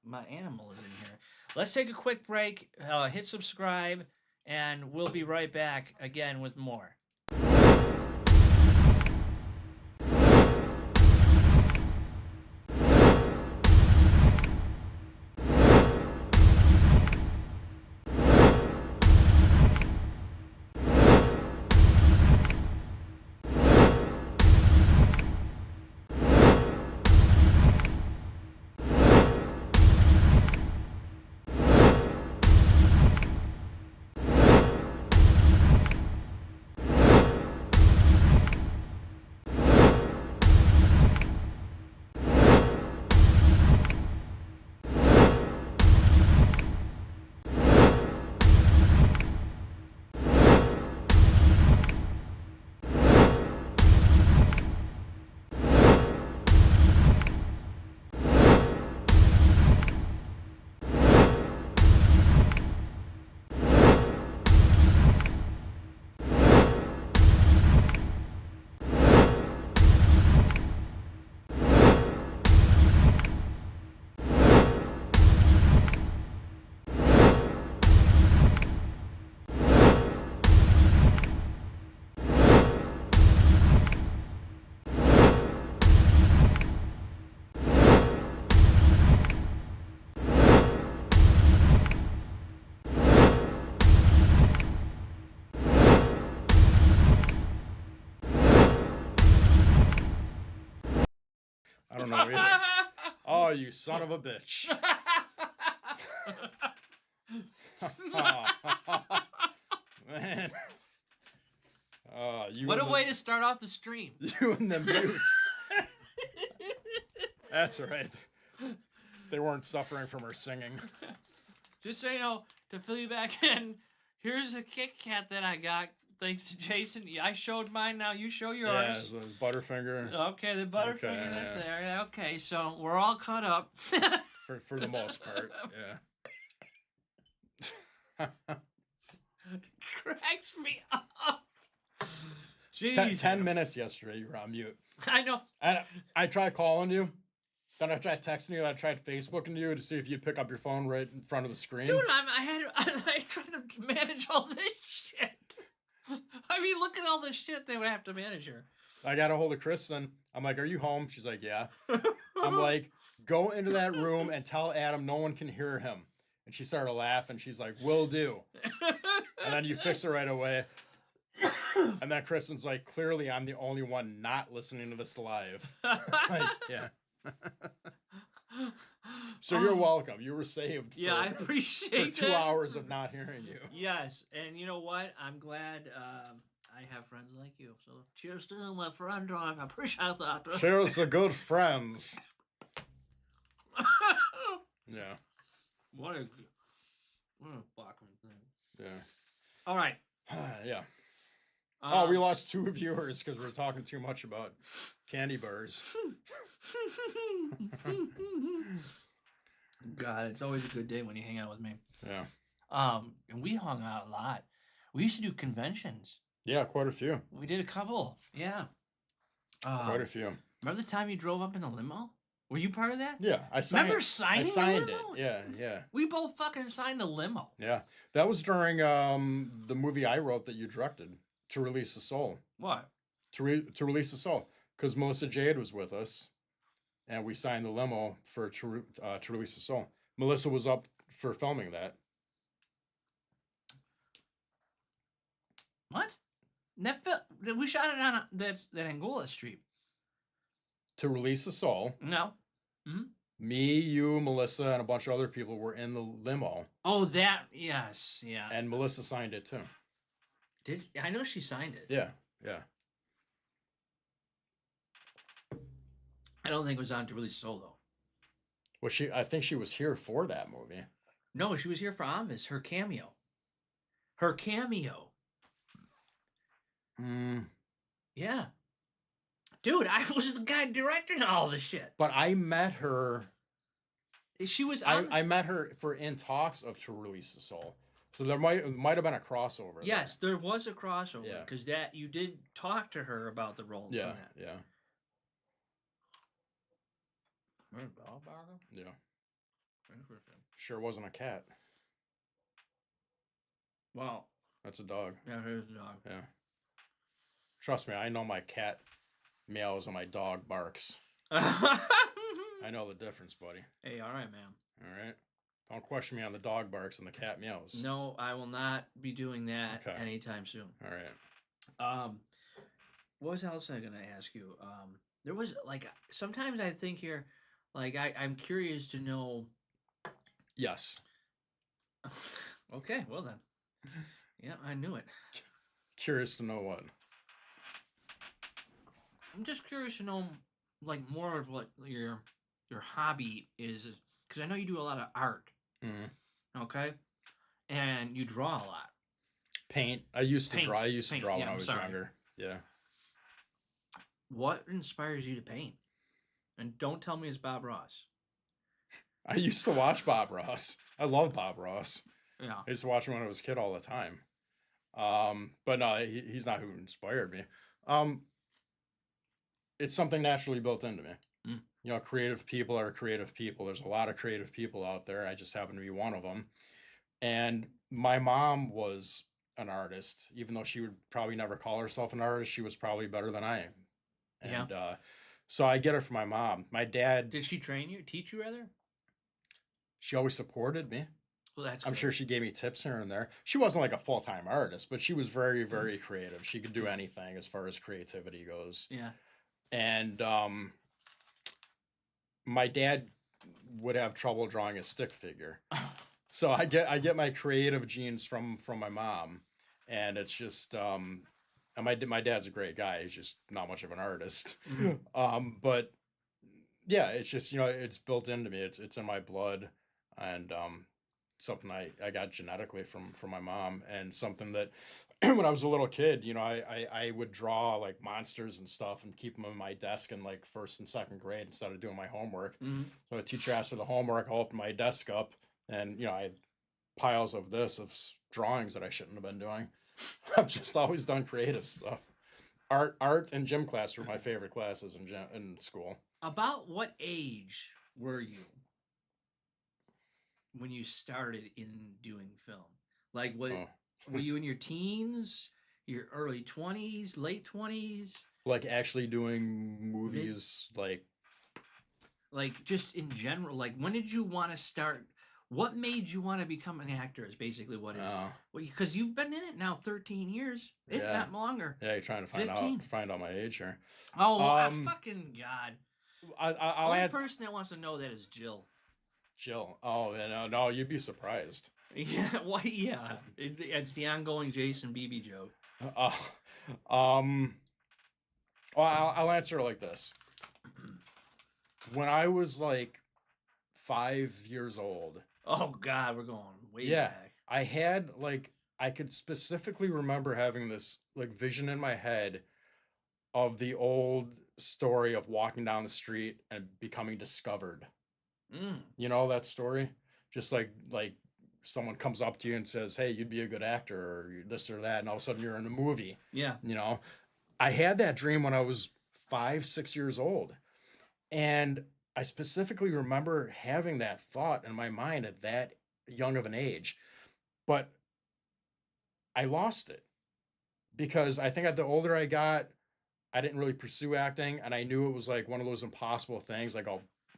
animal is in here. Let's take a quick break. Hit subscribe, and we'll be right back again with more. I don't know either. Oh, you son of a bitch. Man. What a way to start off the stream. You and the mute. That's right. They weren't suffering from her singing. Just so you know, to fill you back in, here's a Kit Kat that I got. Thanks to Jason. I showed mine, now you show yours. Yeah, the Butterfinger. Okay, the Butterfinger, that's there. Yeah, okay, so we're all caught up. for the most part, yeah. Cracks me up. Jeez. 10 minutes yesterday, you were on mute. I know. I tried calling you. Then I tried texting you. I tried Facebooking you to see if you'd pick up your phone right in front of the screen. Dude, I tried to manage all this shit. I mean, look at all the shit they would have to manage here. I got a hold of Kristen. I'm like, "Are you home?" She's like, "Yeah." I'm like, "Go into that room and tell Adam no one can hear him." And she started laughing. She's like, "Will do." And then you fix it right away. And then Kristen's like, "Clearly, I'm the only one not listening to this live." Like, yeah. So you're welcome. You were saved. Yeah, I appreciate for 2 hours of not hearing you. Yes, and you know what? I'm glad I have friends like you. So cheers to my friend. I appreciate that. Cheers to good friends. Yeah. What a fucking thing. Yeah. All right. Yeah. Oh, we lost 2 viewers because we're talking too much about candy bars. God, it's always a good day when you hang out with me. Yeah. And we hung out a lot. We used to do conventions. Yeah, quite a few. We did a couple. Yeah. Quite a few. Remember the time you drove up in a limo? Were you part of that? Yeah, I signed. Remember signing I signed the it. limo? Yeah, yeah, We both fucking signed a limo. yeah. That was during the movie I wrote that you directed, To Release the Soul. What? To Release the Soul, because Melissa Jade was with us, and we signed the limo for To Release the Soul. Melissa was up for filming that. What? We shot it on that Angola Street. To Release the Soul. No. Me, you, Melissa, and a bunch of other people were in the limo. Oh, that. Yes. Yeah. And Melissa signed it too. I know she signed it. Yeah, yeah. I don't think it was on To Release Soul though. Well, I think she was here for that movie. No, she was here for Ombis. Her cameo. Her cameo. Yeah. Dude, I was the guy directing all this shit. But I met her. She was. I met her in talks of To Release the Soul. So there might have been a crossover. Yes, there was a crossover. Yeah. Because that you did talk to her about the role. Yeah, from that. yeah, Dog barker? yeah. Interesting. Sure wasn't a cat. Well, That's a dog. yeah, here's the dog. Yeah. Trust me, I know my cat meows and my dog barks. I know the difference, buddy. Hey, all right, man. All right. Don't question me on the dog barks and the cat meows. No, I will not be doing that Okay. anytime soon. All right. What else was I gonna ask you? There was like sometimes I think here, like I'm curious to know. Yes. Okay, well then. Yeah, I knew it. Curious to know what? I'm just curious to know, like, more of what your hobby is, because I know you do a lot of art. Mm-hmm. Okay, and you draw a lot. Paint. I used to Paint. draw. I used to Paint. draw Yeah, when I I'm was sorry. younger. Yeah. What inspires you to paint? And don't tell me it's Bob Ross. I used to watch Bob Ross. I love Bob Ross. Yeah. I used to watch him when I was a kid all the time. But no, he's not who inspired me. It's something naturally built into me. You know, creative people are creative people. There's a lot of creative people out there. I just happen to be one of them. And my mom was an artist, even though she would probably never call herself an artist. She was probably better than I am. And so I get it from my mom. My dad. Did she train you, teach you rather? She always supported me. Well, that's. I'm good. sure she gave me tips here and there. She wasn't like a full-time artist, but she was very, very creative. She could do anything as far as creativity goes. Yeah. And my dad would have trouble drawing a stick figure. So I get my creative genes from my mom, and it's just and my dad's a great guy. He's just not much of an artist. But yeah, it's just, you know, it's built into me. It's in my blood, and something I got genetically from my mom, and something that when I was a little kid, you know, I would draw like monsters and stuff and keep them in my desk in like 1st and 2nd grade instead of doing my homework. So the teacher asked for the homework. I'll open my desk up, and you know, I had piles of drawings that I shouldn't have been doing. I've just always done creative stuff. Art and gym class were my favorite classes in school. About what age were you when you started in doing film? Like, what? Were you in your teens, your early 20s, late 20s? Like actually doing movies, like just in general. Like, when did you want to start? What made you want to become an actor? Is basically what it is. Well, because you've been in it now 13 years, if not longer. Yeah, you're trying to find out my age here. Oh, fucking God! I'll Only add person that wants to know that is Jill. Jill. Oh, no, you'd be surprised. Yeah, why? Yeah, it's the ongoing Jason Beebe joke. Well, I'll answer it like this. When I was like 5 years old. Oh God, we're going way back. I had I could specifically remember having this like vision in my head of the old story of walking down the street and becoming discovered. Mm. You know that story? Just like someone comes up to you and says, "Hey, you'd be a good actor," or this or that, and all of a sudden you're in a movie. Yeah. You know, I had that dream when I was 5, 6 years old, and I specifically remember having that thought in my mind at that young of an age, but I lost it because I think at the older I got, I didn't really pursue acting, and I knew it was like one of those impossible things. Like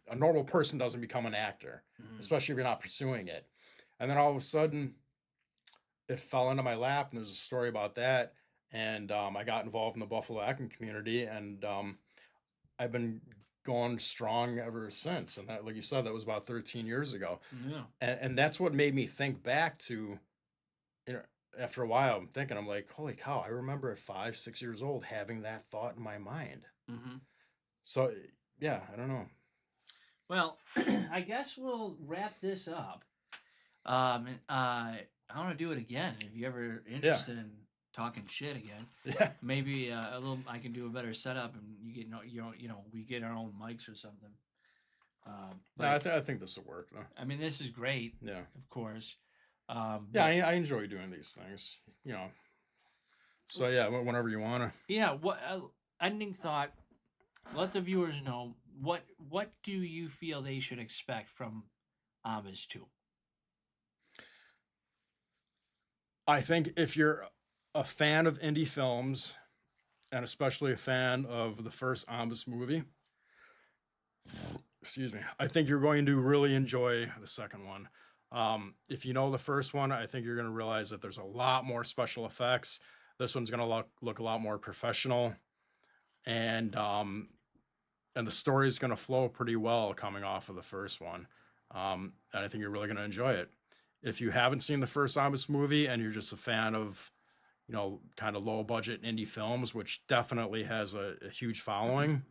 a normal person doesn't become an actor, Mhm. especially if you're not pursuing it. And then all of a sudden, it fell into my lap, and there's a story about that. And I got involved in the Buffalo acting community, and I've been going strong ever since. And that, like you said, that was about 13 years ago. Yeah. And that's what made me think back to, you know, after a while, I'm like, holy cow, I remember at 5, 6 years old having that thought in my mind. Mm-hmm. So, yeah, I don't know. Well, I guess we'll wrap this up. I want to do it again. If you're ever interested in talking shit again, Yeah. maybe a little. I can do a better setup, and you get we get our own mics or something. No, I think this will work, though. I mean, this is great. Yeah. Of course. Yeah, I enjoy doing these things, you know. So, yeah, whenever you want to. Yeah. What ending thought? Let the viewers know what do you feel they should expect from Ombis 2? I think if you're a fan of indie films, and especially a fan of the first Ombis movie, excuse me, I think you're going to really enjoy the second one. If you know the first one, I think you're going to realize that there's a lot more special effects. This one's going to look a lot more professional, and the story is going to flow pretty well coming off of the first one. And I think you're really going to enjoy it. If you haven't seen the first Ombis movie and you're just a fan of, you know, kind of low budget indie films, which definitely has a huge following,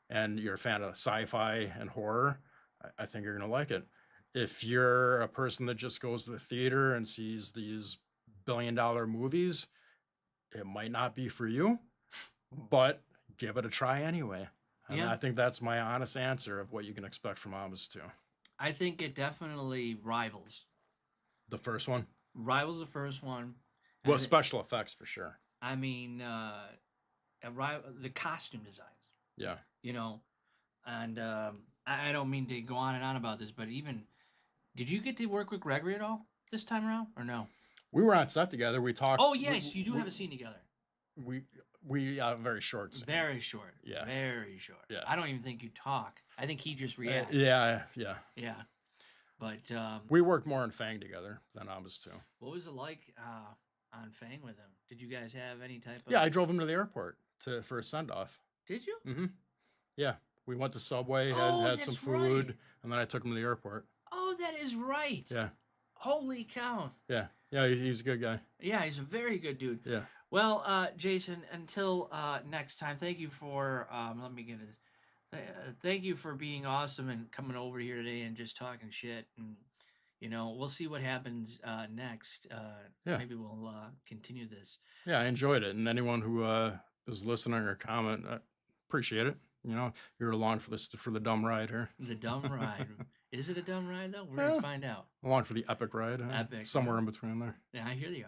and you're a fan of sci-fi and horror, I think you're going to like it. If you're a person that just goes to the theater and sees these billion-dollar movies, it might not be for you, but give it a try anyway. And Yeah. I think that's my honest answer of what you can expect from Ombis 2. I think it definitely rivals The first one? the first one. Well, And special effects for sure. I mean, the costume designs. Yeah. You know, and I don't mean to go on and on about this, but even did you get to work with Gregory at all this time around, or no? We were on set together. We talked. Oh yes, you do have a scene together. We very short scene. Very short. Yeah. Very short. Yeah. I don't even think you talk. I think he just reacts. Yeah. Yeah. But We worked more in Fang together than Ombis 2. what was it like on Fang with him? Did you guys have any type of? Yeah, I drove him to the airport for a send off. Did you? Mm-hmm. Yeah, we went to Subway, Oh, had some that's food, right. and then I took him to the airport. Oh, that is right. Yeah, Holy cow. yeah, he's a good guy. Yeah, he's a very good dude. Yeah. Well, Jason, until next time, thank you for let me get this. Thank you for being awesome and coming over here today and just talking shit. And you know, we'll see what happens next. Yeah. Maybe we'll continue this. Yeah, I enjoyed it, and anyone who is listening or comment, I appreciate it. You know, you're along for the dumb ride here. The dumb ride. Is it a dumb ride though? We're Yeah. gonna find out. Along for the epic ride. Epic. Somewhere in between there. Yeah, I hear you.